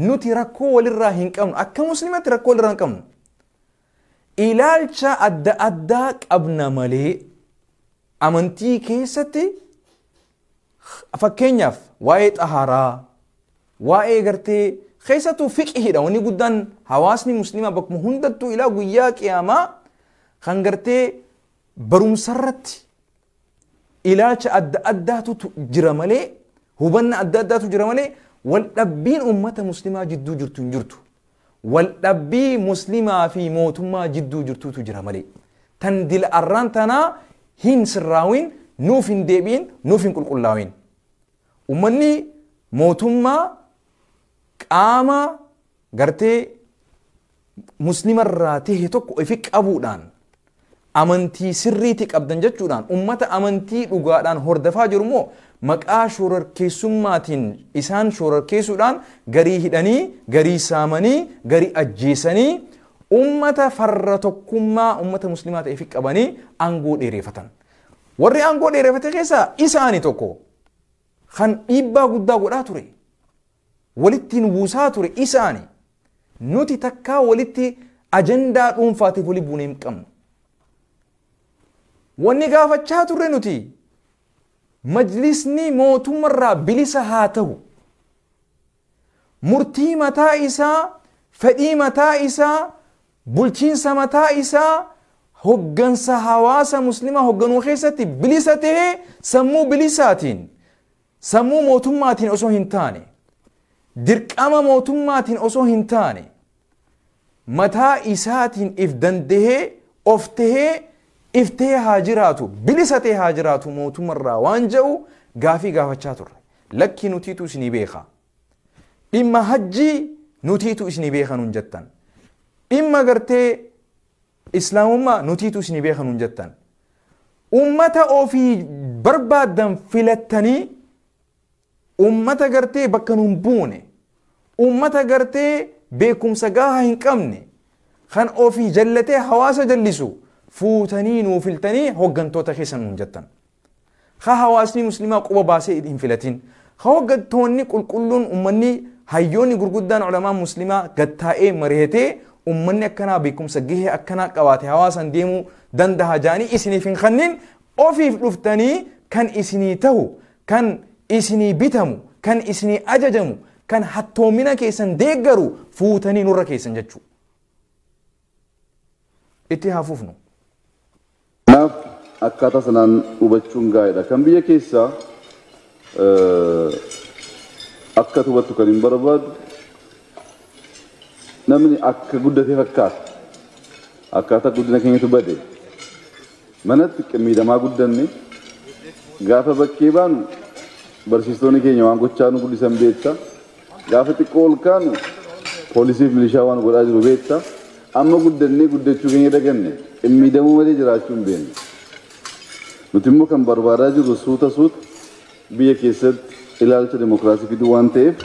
nuti rakkoo walirraa hin qabnu akka muslimatti rakkoo walirraa hin qabnu ilaalcha adda addaa qabna malee amantii keessatti fakkeenyaaf waa'ee xahaaraa waa'ee gartee keessattuu fiqhiidha wanni guddaan hawaasni muslimaa bakkuma hundattuu ilaa guyyaa qiyaamaa kan gartee barumsarratti ilaalcha adda addaatu jira malee hubanna adda addaatu jira malee wal dhabbiin ummata muslimaa jidduu jirtu hin jirtu wal dhabbii muslimaa fi mootummaa jidduu jirtuutu jira malee tan dila arraan tanaa hin sirraawin nuuf hin deebiin nuuf hin qulqullaawin ummanni mootummaa qaama gartee muslimarraa tahe tokko ifi qabuudhaan amantii sirriiti qabdan jechuudhaan ummata amantii dhugaadhaan hordofaa jiru moo maqaa shororkeessummaatiin isaan shororkeessuudhaan garii hidhanii garii saamanii garii ajjeesanii ummata farra tokkummaa ummata muslimaa ta'e ifi qabanii aangoo dheereffatan warri aangoo dheereffate keessaa isaani tokko kan dhiibbaa guddaa godhaa ture walittiin buusaa ture isaani nuti takkaa walitti ajandaa dhuunfaatiif walii buunee hin qabnu wanni gaafachaa turre nuti majlisni mootummarraa bilisa haa ta'u murtii mataa isaa fedhii mataa isaa bulchiinsa mataa isaa hoggansa hawaasa muslimaa hogganuu keessatti bilisa ta'ee sammuu bilisaatiin sammuu mootummaatiin osoo hin taane dirqama mootummaatiin osoo hin taane mataa isaatiin if dandahee of tahee iftee haa jiraatu bilisatee haa jiraatu mootummarraa waan jedhu gaafii gaafachaa turre lakki nutiitu isinii beeka dhimma hajjii nutiitu isinii beeka nun jettan dhimma gartee islaamummaa nutiitu isinii beeka nun jettan ummata ofii barbaadan filattanii ummata gartee bakka nun buune ummata gartee beekumsa gaahaa hin qabne kan ofii jallatee hawaasa jallisu fuutanii nuu filtanii hoggantoota keessan nun jettan ha hawaasni muslimaa quba baasee hin filatin ha hoggantoonni qulqulluun ummanni hayyoonni gurguddaan ulamaa muslimaa gattaa'ee mari'atee ummanni akkanaa beekumsa gahee akkanaa qabaate hawaasan deemuu danda'a jaanii isiniif hin kennin ofiif dhuftanii kan isinii ta'u kan isinii bitamu kan isinii ajajamu kan hattoomina keessan deeggaru fuutanii nurra keessan jechuu itti hafuufnu naaf akkaataa sanaan hubachuun gaariidha kan biyya keessaa akka hubattu kan hin barbaadu namni akka guddatee fakkaata akkaataa guddina keenyatu bade manatti qimmiidhamaa guddanne gaafa bakkee baanu barsiistoonni keenya waan gochaa nu guddisan beekta gaafa xiqqoo ol kaanu poolisiif milishaa waan godhaa jiru beekta amma guddannee guddachuu keenya daganne qimmiidhamuu malee jiraachuu hin beekne nuti immoo kan barbaadaa jirru suuta biyya keessatti ilaalcha demokraasii fiduu waan ta'eef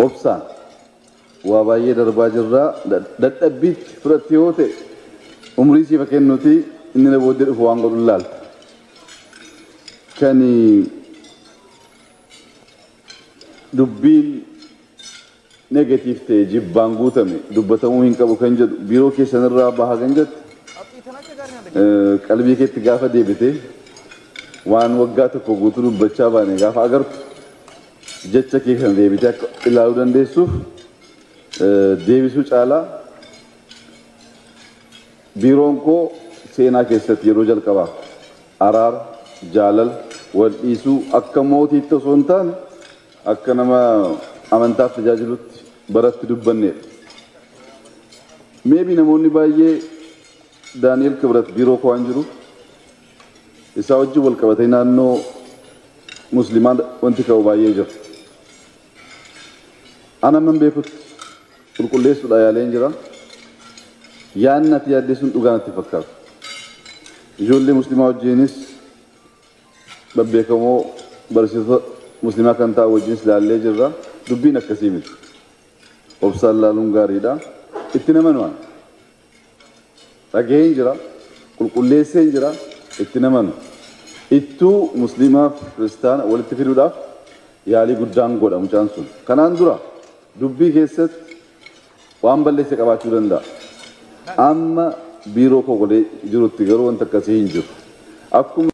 obsaan waa baay'ee darbaa jirraa dadhabbiitti fudhatte yoo ta'e umrii siif kennuti inni na booddee dhufu waan godhu ilaalta. Kan dubbiin negatiif ta'e jibbaan guutame dubbatamuu hin qabu kan jedhu biiroo keessanirraa baha kan jettu qalbii keetti gaafa deebite waan waggaa tokko guutuu dubbachaa baane gaafa agartu jecha kee kan deebite akka ilaaluu dandeessuuf deebisuu caalaa biiroon koo seenaa keessatti yeroo jalqabaa araara jaalala wal dhiisuu akka mootiitti osoo hin taane akka nama amantaaf tajaajilutti baratti dubbanneedha. Meebii namoonni baay'ee Daani'el Kibrat biiroo koo waan jiru isaa wajjin wal qabatee naannoo musliimaan wanti ka'u baay'ee jira. Ana man beekutti qulqulleessuudha yaaleen jira. Yaanni ati yaaddee sun dhugaa natti fakkaata. Ijoollee musliimaa wajjinis babbeekamoo barsiisota musliimaa kan ta'an wajjinis ilaallee jirra. Dubbiin akkasii miti. Obsaan laaluun gaariidha. Itti namanu waan. Dhagaheen jira. Qulqulleesseen jira. Itti namanu. Ittuu musliimaa fi kiristaana walitti fiduudhaaf yaalii guddaan godha mucaan sun. Kanaan dura dubbii keessatti waan balleesse qabaachuu danda'a. Amma biiroo koo godhee jirutti garuu wanta akkasii hin jiru. Akkuma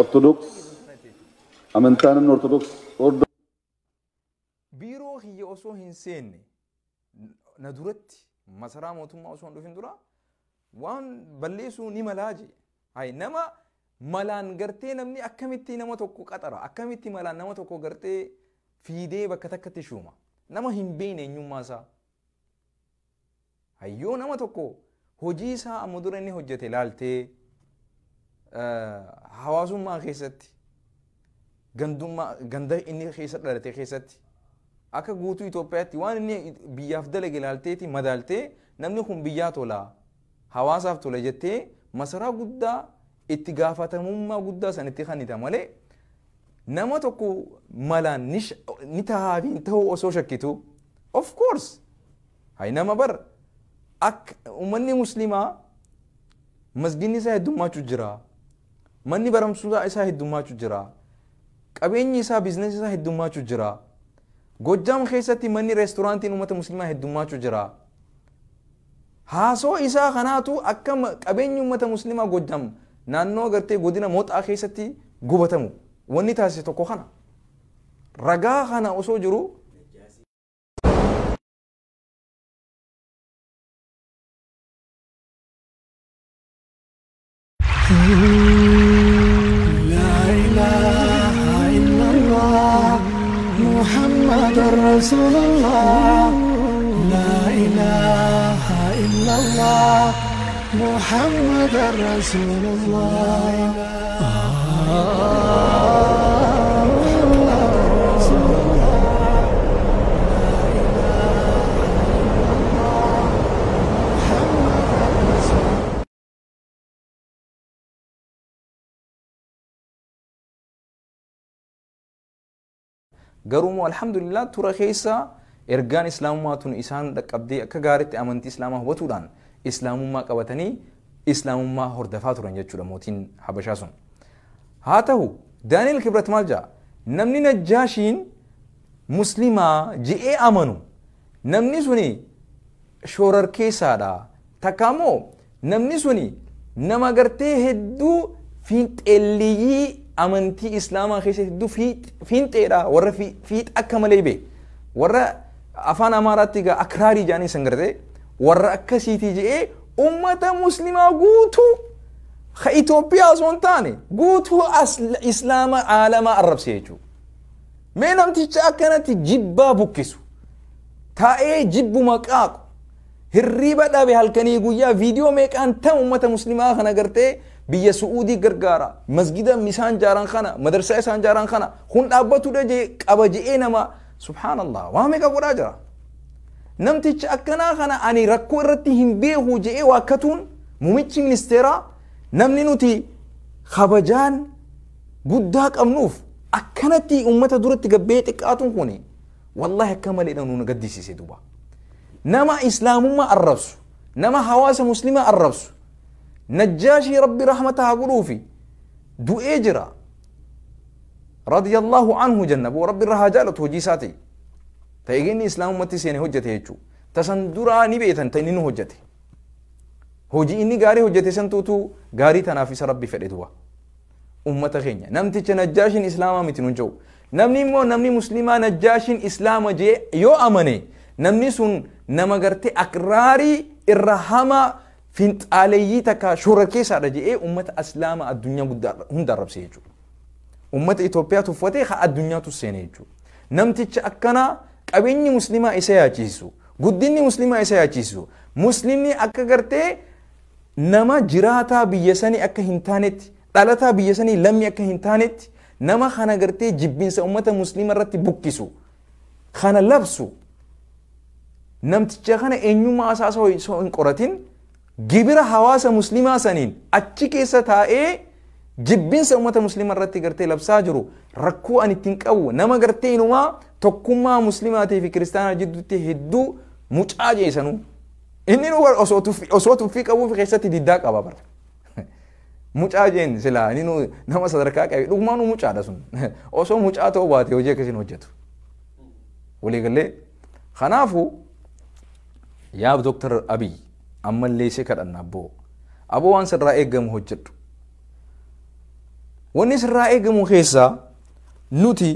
ortodoks amantaa namni ortodoks biiroo hiyya osoo hin seenne na duratti masaraa mootummaa osoo hin dhufin dura waan balleessuu ni malaa je. Hay nama malaan gartee namni akkamitti nama tokko qaxara akkamitti malaan nama tokko gartee fiidee bakka takkatti shuuma nama hin beekne eenyummaa isaa. Hayyoo nama tokko hojii isaa amma dura inni hojjete ilaaltee hawaasummaa keessatti ganda inni keessa dhalate keessatti akka guutuu Itoophiyaatti waan inni biyyaaf dalage ilaalteeti madaaltee namni kun biyyaa tola hawaasaaf tola jettee masaraa guddaa itti gaafatamummaa guddaa sanitti kanita malee nama tokko malaan ni tahaa fi ta'uu osoo shakkitu of course hay nama bar akka uummanni musliimaa masginni isaa heddummaachuu jira manni baramsuusaa isaa heddummaachuu jira qabeenyi isaa biizinasii isaa heddummaachuu jira Gojjam keessatti manni reestooraantiin uummata musliimaa heddummaachuu jira haasoo isaa kanaatu akka qabeenyi uummata musliimaa Gojjam naannoo gartee godina mooxaa keessatti gubatamu wanni taasise tokko kana ragaa kana osoo jiru رسول الله لا إله إلا الله محمد رسول الله garuumoo alhamdulillah tura keessa ergaan islaamummaatun isaan dhaqqabdee akka gaariitti amantii islaamaa hubatuudhaan islaamummaa qabatanii islaamummaa hordofaa turan jechuudha mootiin habashaa sun. Haa ta'u Daani'el Kibrat maal jedha namni najjaashiin muslimaa je'ee amanu namni suni shororkeessaadha takkaammoo namni suni nama gartee hedduu fiinxeelliyii amantii islaamaa keessatti hedduu fiinxeedha warra fiix akka malee bee warra afaan amaaraatti gaa akraarii jedhanii san gartee warra akkasiitii je'ee ummata muslimaa guutuu ka Itoophiyaa osoo hin taane guutuu islaama aalamaa arrabse jechuudha. Mee namticha akkanatti jibbaa bukkisu taa'ee jibbuma qaaqu hirriba dhabe halkanii guyyaa viidiyoo meeqaan ta'u ummata muslimaa kana gartee biyya Su'uudii gargaara masgida isaan jaaran kana madarsaa isaan jaaran kana kun dhaabbatudha jee qaba je'ee nama subhaanallah waa meeqa godhaa jira. Namticha akkanaa kana ani rakkoo irratti hin beeku je'ee waakkatuun muummichi ministeeraa namni nuti kabajaan guddaa qabnuuf akkanatti ummata duratti gabbee xiqqaatuun kuni wallahi akka malee nu gaddisiise duba. Nama islaamummaa arrabsu, nama hawaasa muslimaa arrabsu, najjaashii rabbi rahmata haa godhuufi du'ee jira. Radiyallahu anhu jenna boo rabbi irra haa jaalatu hojii isaati. Ta'e inni islaamummatti seene hojjete jechuudha. Tasan duraa ni beetan ta'e inni nu hojjete. Hojii inni gaarii hojjete santuutu gaarii tanaaf isa rabbi fedhe duba. Ummata keenya namticha najjaashiin islaamaa miti nun jedhu. Namni immoo namni muslimaa najjaashiin islaama jee yoo amane namni sun nama gartee akraarii irra hamaa finxaaleeyyii takka shora keessaadha jee ummata islaamaa addunyaa hunda arrabse jechuudha. Ummata Itoophiyaa tuffatee haa addunyaatu seene jechuudha. Namticha akkana qabeenyi muslimaa isa yaachisu, guddinni muslimaa isa yaachisu, muslimni akka gartee nama jiraataa biyya sanii akka hin taanetti, dhalataa biyya sanii lammi akka hin taanetti, nama kana gartee jibbinsa ummata muslima irratti bukkisu, kana labsu, namticha kana eenyummaa asaasa osoo hin qoratin gibira hawaasa muslimaa saniin achi keessa taa'ee jibbinsa ummata muslima irratti gartee labsaa jiru rakkoo ani ittiin qabu nama gartee inumaa tokkummaa muslimaatii fi kiristaanaa jidduutti hedduu mucaa jeesanu inni osoo tuffii qabuuf keessatti diddaa qaba bara. Mucaa jeen sila inni nama sadarkaa qabe dhugumaan mucaadha sun osoo mucaa ta'uu baate hojii akkasiin hojjetu. Waliigallee kanaafu yaa Dr. Abiyy ammallee ishee kadhanna aboo waan sirraa eeggamu hojjedhu. Wanni sirraa eegamu keessaa nuti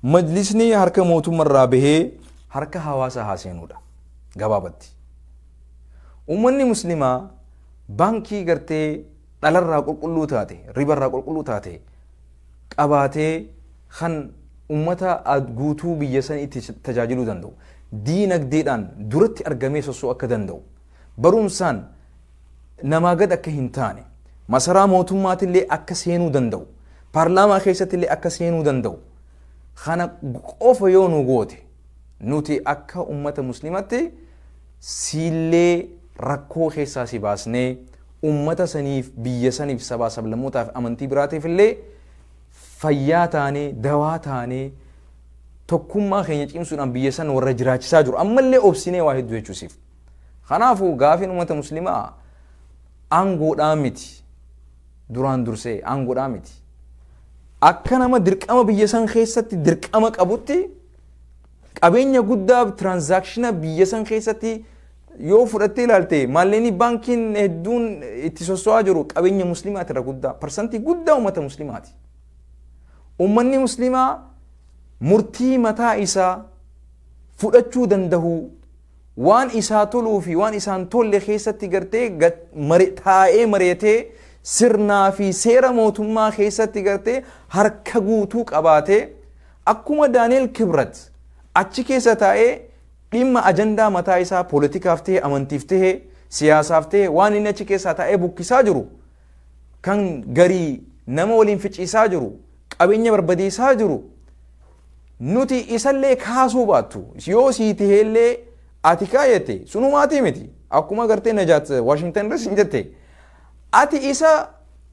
majlisni harka mootummaarraa bahee harka hawaasaa haa seenuudha gabaabatti. Ummanni muslimaa baankii gartee dhalarraa qulqulluu taate, ribarraa qulqulluu taate qabaatee kan ummata guutuu biyya san itti tajaajiluu danda'u, diinagdeedhaan duratti argamee sossoo akka danda'u, barumsaan namaa gad akka hin taane, masaraa mootummaatillee akka seenuu danda'u, paarlaamaa keessattillee akka seenuu danda'u. Kana qofa yoo nu goote nuti akka ummata muslimatti siillee rakkoo keessaa si baasnee ummata saniif biyya saniif sabaa sablammootaaf amantii biraatiif illee fayyaa taanee dawaa taanee tokkummaa keenya cimsuudhaan biyya san warra jiraachisaa jiru ammallee obsinee waa hedduu jechuusiif. Kanaafuu gaafiin ummata muslimaa aangoodhaa miti, duraan dursee aangoodhaa miti. Akka nama dirqama biyya san keessatti dirqama qabutti qabeenya guddaa tiraanzaakshina biyya san keessatti yoo fudhattee ilaalte maalleenii baankiin hedduun itti sosso'aa jiru qabeenya muslimaati irra guddaa parsantii guddaa ummata muslimaati. Ummanni muslimaa murtii mataa isaa fudhachuu danda'u waan isaa toluu fi waan isaan tolle keessatti gartee taa'ee mareetee sirnaa fi seera mootummaa keessatti gartee harka guutuu qabaatee akkuma Daani'eel Kibrat achi keessa taa'ee dhimma ajandaa mataa isaa poolitikaaf ta'e amantiif ta'e siyaasaaf ta'e waan inni achi keessa taa'ee bukkisaa jiru kan garii nama waliin ficiisaa jiru qabeenya barbadeessaa jiru nuti isallee kaasuu baattu yoo sii ta'ellee ati kaayette sunumaatii miti akkuma gartee Najaat Washington irratti jette ati isa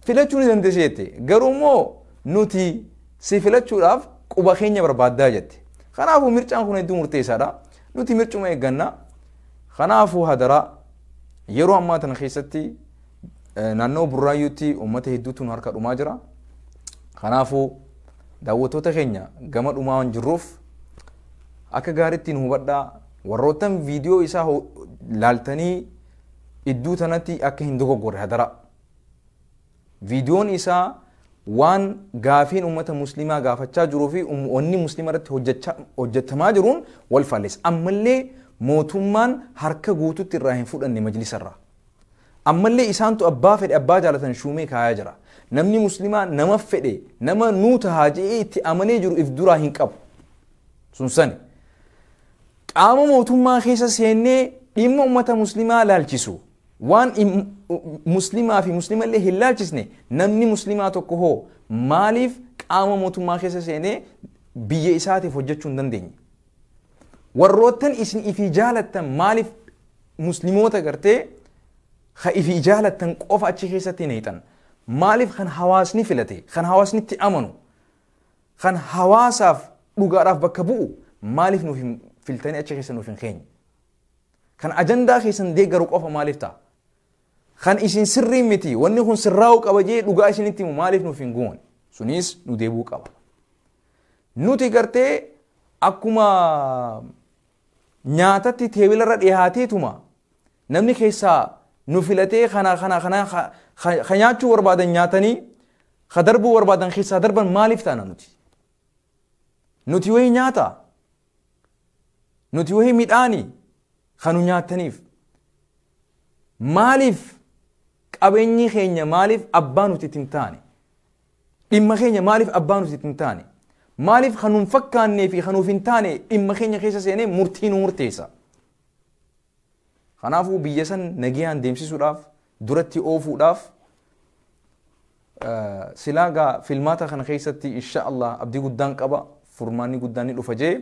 filachuu ni dandeessite garuu immoo nuti si filachuudhaaf quba keenya barbaaddaa jette. Kanaafuu mircaan kun hedduu murteessaadha. Nuti mircuma eegganna. Kanaafuu hadaraa yeroo ammaa tana keessatti naannoo Burraayyuutti uummata hedduutu nu harka dhumaa jira. Kanaafuu daawwattoota keenya gama dhumaa waan jirruuf akka gaariitti nu hubadhaa warroottan viidiyoo isaa laaltanii idduu tanatti akka hin dogoggorre hadaraa. Viidiyoon isaa waan gaafiin ummata muslimaa gaafachaa jiruu fi wanni muslima irratti hojjetamaa jiruun wal faalleessa. Ammallee mootummaan harka guututti irraa hin fudhanne majlisarraa. Ammallee isaantu abbaa fedhe abbaa jaalatan shuumee kaayaa jira. Namni muslimaa nama fedhe nama nuuta haajee itti amanee jiru if duraa hin qabu. Sunsani. Qaama mootummaa keessa seennee dhimma ummata muslimaa laalchisu. Waan muslimaa fi muslimallee hin laalchisne namni muslimaa tokko hoo maaliif qaama mootummaa keessa seenee biyya isaatiif hojjechuu hin dandeenye? Warroottan isin ifii jaalattan maaliif muslimoota gartee ifii jaalattan qofa achi keessatti hin hiixan? maaliif kan hawaasni filate kan hawaasni itti amanu kan hawaasaaf dhugaadhaaf bakka bu'u maaliif nuuf filtanii achi keessa nuuf hin keenye kan ajandaa keessan deeggaru qofa maaliif ta'a kan isin sirrii miti wanni kun sirraa'uu qaba jee dhugaa isinitti himu maaliif nuuf hin goone sunis nu deebuu qaba nuti gartee akkuma nyaatatti teebilarra dhiyaateetuma namni keessaa nu filatee kana nyaachuu barbaadan nyaatanii ka darbuu barbaadan keessaa darban maaliif taana nuti wayii nyaata nuti wayii midhaanii kanu nyaataniif maaliif qabeenyi keenya maaliif abbaa nuti ittiin taane dhimma keenya maaliif abbaa nuti ittiin taane maaliif kanuun fakkaannee fi kanuuf hin taane dhimma keenya keessa seenee murtii nu murteessa kanaafuu biyya san nagayaan deemsisuudhaaf duratti oofuudhaaf silaagaa filmaata kana keessatti insha Allah abdii guddaan qaba furmaanni guddaan ni dhufa jee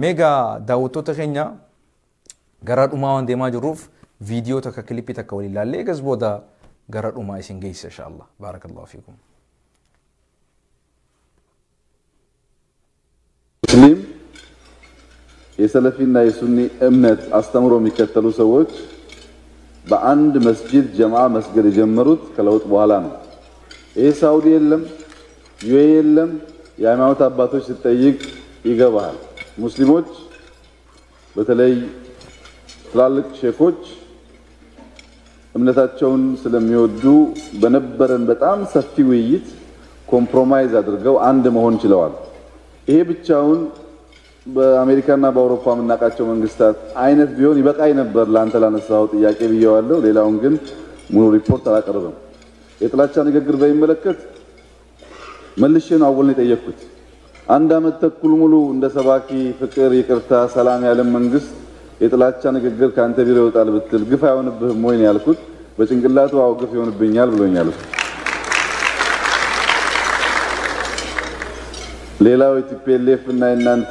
meegaa daawwattoota keenya gara dhumaa waan deemaa jirruuf viidiyoo takka kilipii takka waliin ilaallee eegas booda gara dhumaa isin geessa insha Allah baarakallahu fiikum ሙስሊም የሰለፊና የሱኒ እምነት አስተምሮ የሚከተሉ ሰዎች በአንድ መስጂድ ጀማዓ መስገድ የጀመሩት ከለውጥ በኋላ ነው። ይሄ ሳውዲ የለም ዩኤኢ የለም የሃይማኖት አባቶች ሲጠይቅ ይገባል። ሙስሊሞች በተለይ ትላልቅ ሼኮች እምነታቸውን ስለሚወዱ በነበረን በጣም ሰፊ ውይይት ኮምፕሮማይዝ አድርገው አንድ መሆን ችለዋል። ይሄ ብቻውን በአሜሪካና በአውሮፓ የምናውቃቸው መንግስታት አይነት ቢሆን ይበቃይ ነበር ላንተ ላነሳው ጥያቄ ብየዋለሁ። ሌላውን ግን ሙሉ ሪፖርት አላቀርብም። የጥላቻ ንግግር በሚመለከት መልሼ ነው አወልን የጠየቅኩት። አንድ አመት ተኩል ሙሉ እንደ ሰባኪ ፍቅር ይቅርታ ሰላም ያለ መንግስት የጥላቻ ንግግር ካንተ ቢሮ ይወጣል ብትል ግፍ አይሆንብህም ወይ ነው ያልኩት። በጭንቅላቱ አው ግፍ ይሆንብኛል ብሎኛል። ሌላው ኢቲፒኤልኤፍ እና እናንተ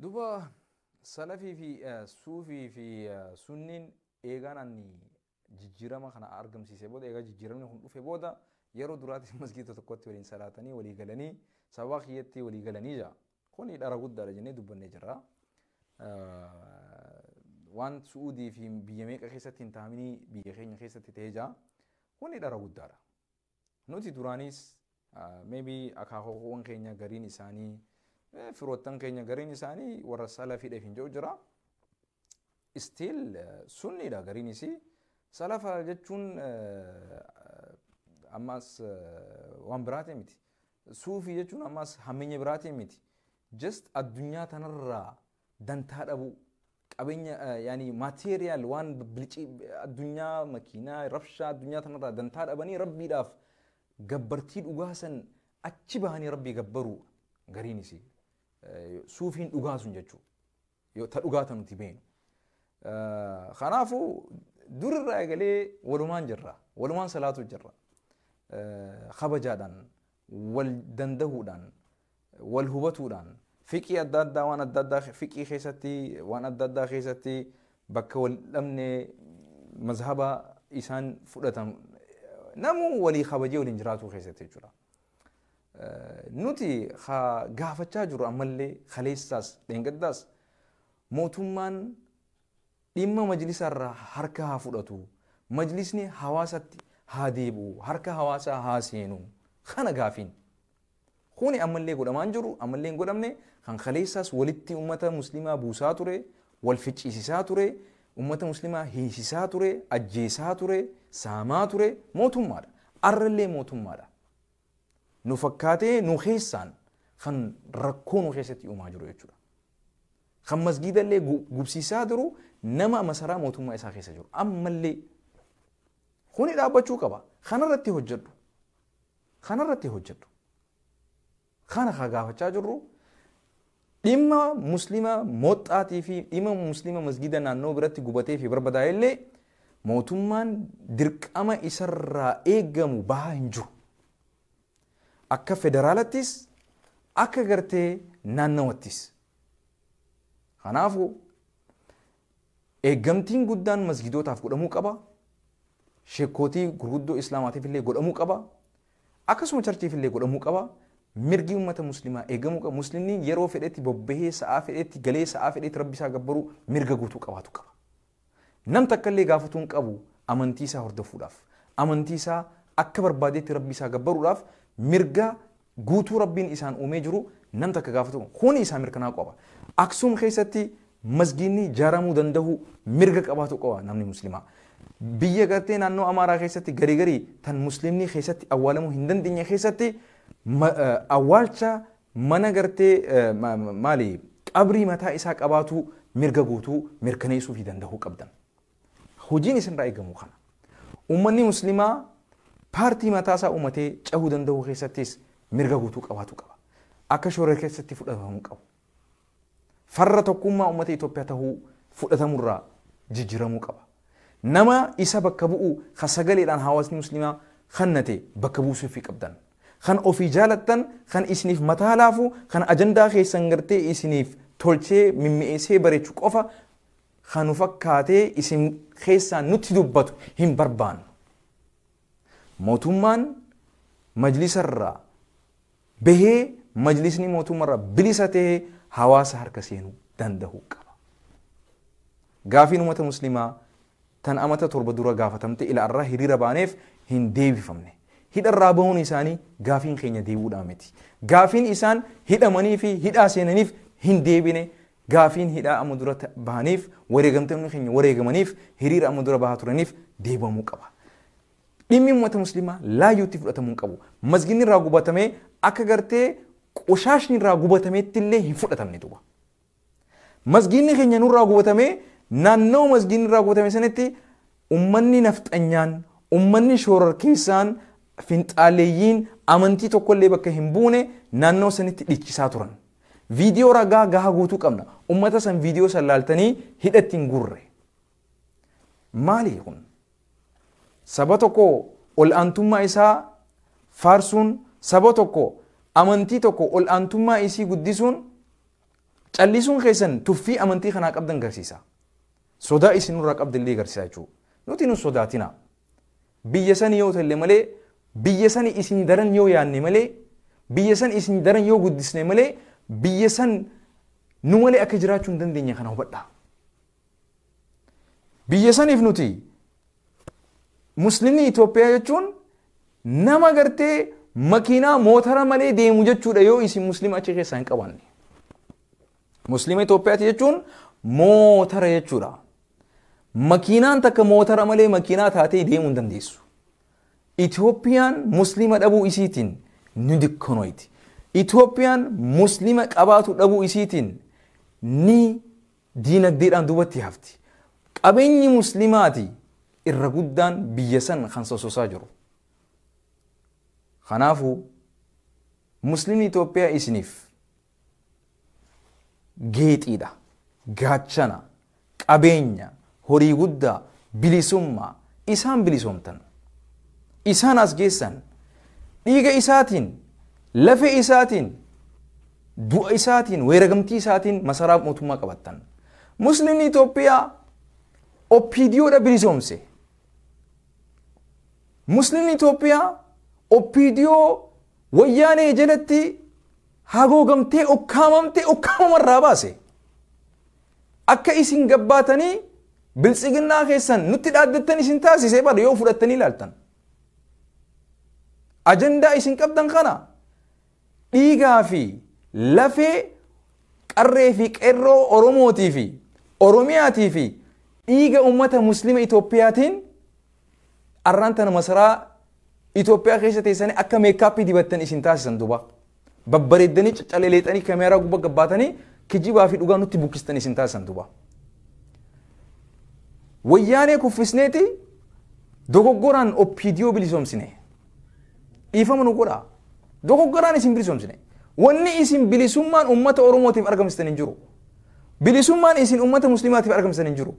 duba salafi fi sufi fi sunnin eegaan jijjiirama kana argamsiise booda eegaa jijjiiramni kun dhufe booda yeroo duraatti masgiida tokkotti waliin salaatanii walii galanii sabaa kiyyatti walii galanii jira kuni dhara guddaadha jennee dubbannee jirra waan suudii fi biyya meeqa keessatti hin taaminii biyya keenya keessatti ta'ee jira kuni dhara guddaadha nuti duraanis maybe akaakawwan keenya gariin isaanii firoottan keenya gariin isaanii warra salafiidhaaf hin jiru jira still sunniidha gariin isii salafa jechuun ammas waan biraati miti suufii jechuun ammas hammeenya biraati miti just addunyaa tanarraa dantaa dhabu qabeenya yaani material waan bilci addunyaa makiinaa rabshaa addunyaa tanarraa dantaa dhabanii rabbiidhaaf gabbartii dhugaasan achi bahanii rabbii gabbaru gariin isii suufiin dhugaasun jechuu yoo ta dhugaatan nuti beenu kanaafuu durirraa egalee walumaan jirra walumaan salaatu jirra kabajaadhaan wal dandahuudhaan wal hubatuudhaan fiqii adda addaa waan adda addaa fiqii keessatti waan adda addaa keessatti bakka wal dhabne mazhaba isaan fudhatan namu walii kabajee waliin jiraatu keessatti jechuudha nuti gaafachaa jiru ammallee kaleessaas dheengaddaas mootummaan dhimma majlisaarraa harka haa fudhatu majlisni hawaasatti haa deebi'u harka hawaasaa haa seenu kana gaafiin kuni ammallee godhamaan jiru ammallee hin godhamne kan kaleessaas walitti ummata muslimaa buusaa ture wal ficcisiisaa ture ummata muslimaa hiisisaa ture ajjeesaa ture saamaa ture mootummaadha arrallee mootummaadha nu fakkaatee nu keessaan kan rakkoo nu keessatti uumaa jiru jechuudha kan masgiidallee gubsiisaa jiru nama masaraa mootummaa isaa keessa jiru ammallee kuni dhaabbachuu qaba kanarratti hojjedhu kana gaafachaa jirru dhimma muslima mooxaatii fi dhimma muslima masgiida naannoo biratti gubatee fi barbadaa'ellee mootummaan dirqama isarraa eegamu bahaa hin jiru akka federaalattis akka gartee naannawattis kanaafu eeggamtiin guddaan masgidootaaf godhamuu qaba sheekootii gurguddoo islaamaatiif illee godhamuu qaba. Akkasuma charchiif illee godhamuu qaba. Mirgi ummata muslimaa eegamuu qaba. Muslimni yeroo fedhetti bobbahee sa'aa fedhetti galee sa'aa fedhetti rabbi isaa gabbaruu mirga guutuu qabaatu qaba. Nam takka illee gaafatuun qabu amantii isaa hordofuudhaaf, amantii isaa akka barbaadetti rabbi isaa gabbaruudhaaf mirga guutuu rabbiin isaan uumee jiru nam takka gaafatu kuni isaa mirkanaa qaba. Aksum keessatti masgiinni ijaaramuu danda'u mirga qabaatu qaba namni muslimaa. Biyya gartee naannoo Amaaraa keessatti garii garii tan muslimni keessatti awwaalamuu hin dandeenye keessatti awwaalcha mana gartee maali qabrii mataa isaa qabaatu mirga guutuu mirkaneessuu fi danda'uu qabdan. Hojiin isinirraa eegamu kana. Uummanni muslimaa paartii mataa isaa uummatee cahuu danda'u keessattis mirga guutuu qabaatu qaba. Akka shoora keessatti fudhatamuu qabu. Farra tokkummaa uummata Itoophiyaa tahuu fudhatamurraa jijjiiramuu qaba. Nama isa bakka bu'u kan sagaleedhaan hawaasni muslimaa kannate bakka buusuu fi qabdan. Kan ofii jaalattan, kan isiniif mataa laafu, kan ajandaa keessan gartee isiniif tolchee mimmi'eessee bareechuu qofa kan nu fakkaatee isin keessaan nutti dubbatu hin barbaannu. Mootummaan majlisarraa bahee majlisni mootummaarraa bilisa ta'ee hawaasa harka seenuu danda'uu qaba. Gaafiin uummata muslimaa tan amata torba dura gaafatamte ila irraa hiriira baaneef hin deebifamne. Hidharraa bahuun isaanii gaafiin keenya deebi'uudhaa miti. Gaafiin isaan hidhamanii fi hidhaa seenaniif hin deebine. Gaafiin hidhaa amma dura bahaniif wareegamtoonni keenya wareegamaniif hiriira amma dura bahaa turaniif deebamuu qaba. Dhimmi uummata muslimaa laayyuutti fudhatamuu qabu. Masginni irraa gubatamee akka gartee qoshaashni irraa gubatameetti illee hin fudhatamne duuba. Masginni keenya nurraa gubatamee naannoo masginni irraa gubatame sanitti ummanni nafxanyaan, ummanni shororkeessaan, finxaaleeyyiin amantii tokkollee bakka hin buune naannoo sanitti dhichisaa turan. Viidiyoo ragaa gahaa guutuu qabna. Ummata san viidiyoo san laaltanii hidhatti hin gurre. Maali kun? Saba tokko ol aantummaa isaa faarsuun, saba tokko amantii tokko ol aantummaa isii guddisuun, callisuun keessan tuffii amantii kanaa qabdan garsiisa. Sodaa isin nurraa qabdillee garsiisa jechuudha. Nuti nu sodaatina. Biyya san yoo ta'e malee, biyya san isin daran yoo yaanne malee, biyya san isin daran yoo guddisne malee, biyya san nu malee akka jiraachuu hin dandeenye kana hubadhaa. Biyya saniif nuti Muslimni Itoophiyaa jechuun nama gartee makiinaa motora malee deemu jechuudha yoo isin muslima achi keessaa hin qabanne. Muslima Itoophiyaati jechuun motora jechuudha. Makiinaan takka motora malee makiinaa taatee deemuu hin dandeessu. Itoophiyaan muslima dhabuu isiitiin ni dukkanoyti. Itoophiyaan muslima qabaatu dhabuu isiitiin ni diinagdeedhaan duubatti hafti. Qabeenyi muslimaati irra guddaan biyya san kan sososaa jiru. Kanaafuu muslimni Itoophiyaa isiniif geexiidha, gaachana, qabeenya, horii guddaa, bilisummaa isaan bilisoomtan. Isaan as geessan dhiiga isaatiin, lafee isaatiin, du'a isaatiin, weeragamtii isaatiin masaraa mootummaa qabattan. Muslimni Itoophiyaa oppiidiyoodha bilisoomse. Muslimni Itoophiyaa oppiidiyoo wayyaanee jalatti hagoogamtee okkaamamtee okkaamamarraa baase. Akka isin gabbaatanii biltsiginnaa keessan nutti dhaaddattan isin taasisee bada yoo fudhattanii ilaaltan. Ajandaa isin qabdan kana dhiigaa fi lafee qarree fi qeerroo Oromootii fi Oromiyaatii fi dhiiga ummata muslima Itoophiyaatiin arraan tana masaraa Itoophiyaa keessa teessanii akka meekaappii dibattan isin taasisan duuba. Babbareeddanii caccaleeleexanii kaameeraa gubbaa gabbaatanii kijibaa fi dhugaa nutti bukkistan isin taasisan duuba. Wayyaanee kuffisneeti dogoggoraan oppiidiyoo bilisoomsine. Dhiifama nu godhaa. Dogoggoraan isin bilisoomsine. Wanni isin bilisummaan ummata Oromootiif argamsitan hin jiru. Bilisummaan isin ummata muslimaatiif argamsitan hin jiru.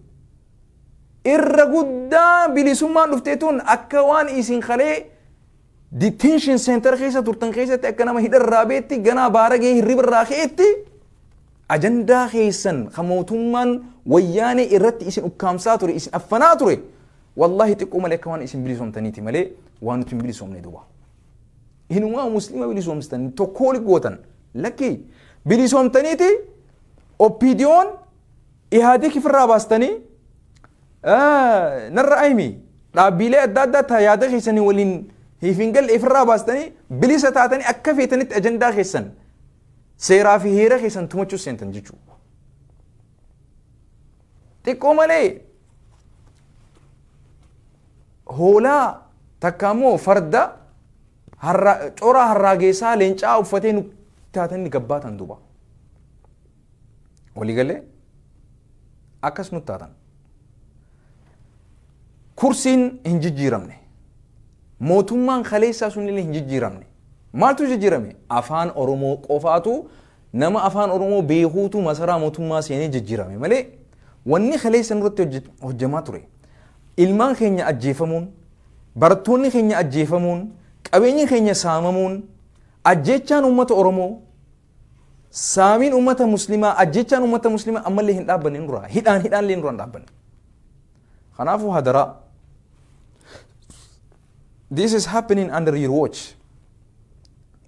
Irra guddaa bilisummaan dhufteetuun akka waan isin kalee detention center keessa turtan keessatti akka nama hidharraa beetti ganaa baaragee hirribarraa keetti ajandaa keessan kan mootummaan wayyaanee irratti isin ukkaamsaa ture, isin affanaa ture والله تقوم عليك وان اسم بليسوم تنيتي ملي وان تم بليسوم ندوبا هنوا مسلمة بليسوم استني تقول قوتن لكي بليسوم تنيتي أوبيديون إهادي كيف الراباستني نرأيمي لا بيلا دادا تيادا خيسني ولين هي فينجل إفرا باستني بليسة تاتني أكفي تنت أجندة خيسن سيرا في هيرا خيسن تموتشو سنتن جيشو تقوم عليه هولا تكامو فردا چورا هراغيسا لينچا وفتين تاتني قباتن دوبا ولي قال لي أكس نتاتن كرسين هنجيرمني موتومان خليسا سنلي هنجيرمني مالتو جيرمي أفان أورومو قفاتو نما أفان أورومو بيهوتو مسرا موتوما سيني جيرمي مالي واني خليسا نرتو هجماتوري ilmaan keenya ajjeefamuun barattoonni keenya ajjeefamuun qabeenyi keenya saamamuun ajjechaan ummata oromoo saamiin ummata muslimaa ajjechaan ummata muslimaa ammallee hin dhaabbanne nurra hidhaan lee nurra hin dhaabbanne kanaafuu hadara this is happening under your watch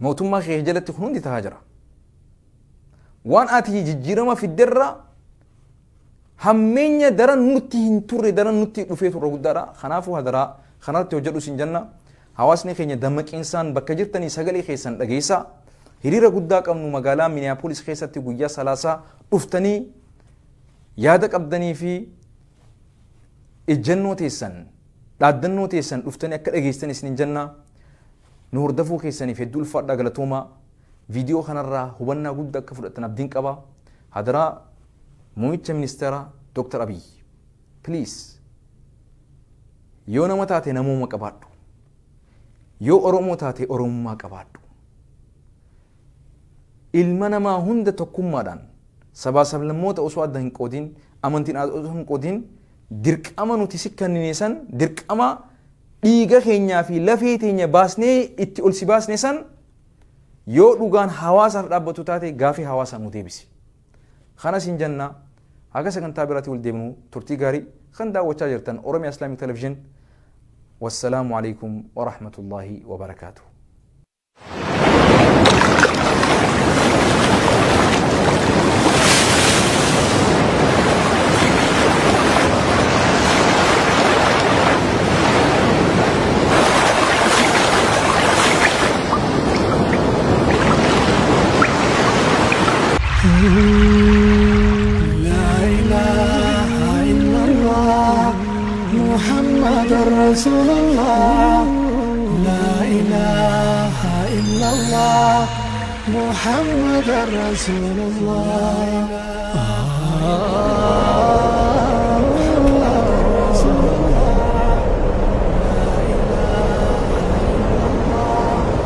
mootummaa kee jalatti kun hundi tahaa jira waan ati jijjiirama fidderra همينيا درن نوتي هنتوري درن نوتي دفيت رغدارا خنافو هدرا خنات توجدو سنجنة حواسني خينيا دمك إنسان بكجرتني سجلي خيسان لجيسا هريرا قدّا كمنو مقالا مينيابوليس خيسة تقويا سلاسة أفتني يادك أبدني في الجنة تيسان دادنو تيسان أفتني أكل أجيستني سنجنة نور دفو خيساني في الدول فرد غلطوما فيديو خنرا هبنا قدّا كفرتنا بدين كبا هدرا مويتش منسترا دكتور أبي بليز يو نما تاتي نمو ما كبادو يو أرومو تاتي أرومو ما كبادو إلمنا ما هند تقوم مدان سبا سبلموت أسواد دهن قودين أمانتين أدوهم قودين درك أما نتسكن نيسان درك أما إيغا خينيا في لفيتينيا باسني إتي ألسي باسني سان يو لغان حواسا رابطو تاتي غافي حواسا متيبسي خانا سنجنة هذا سكن تابراتي والديمنو ترتي غاري خندا وتاجرتن أورمي إسلامي تلفزيون والسلام عليكم ورحمة الله وبركاته محمد رسول الله لا إله إلا الله محمد رسول الله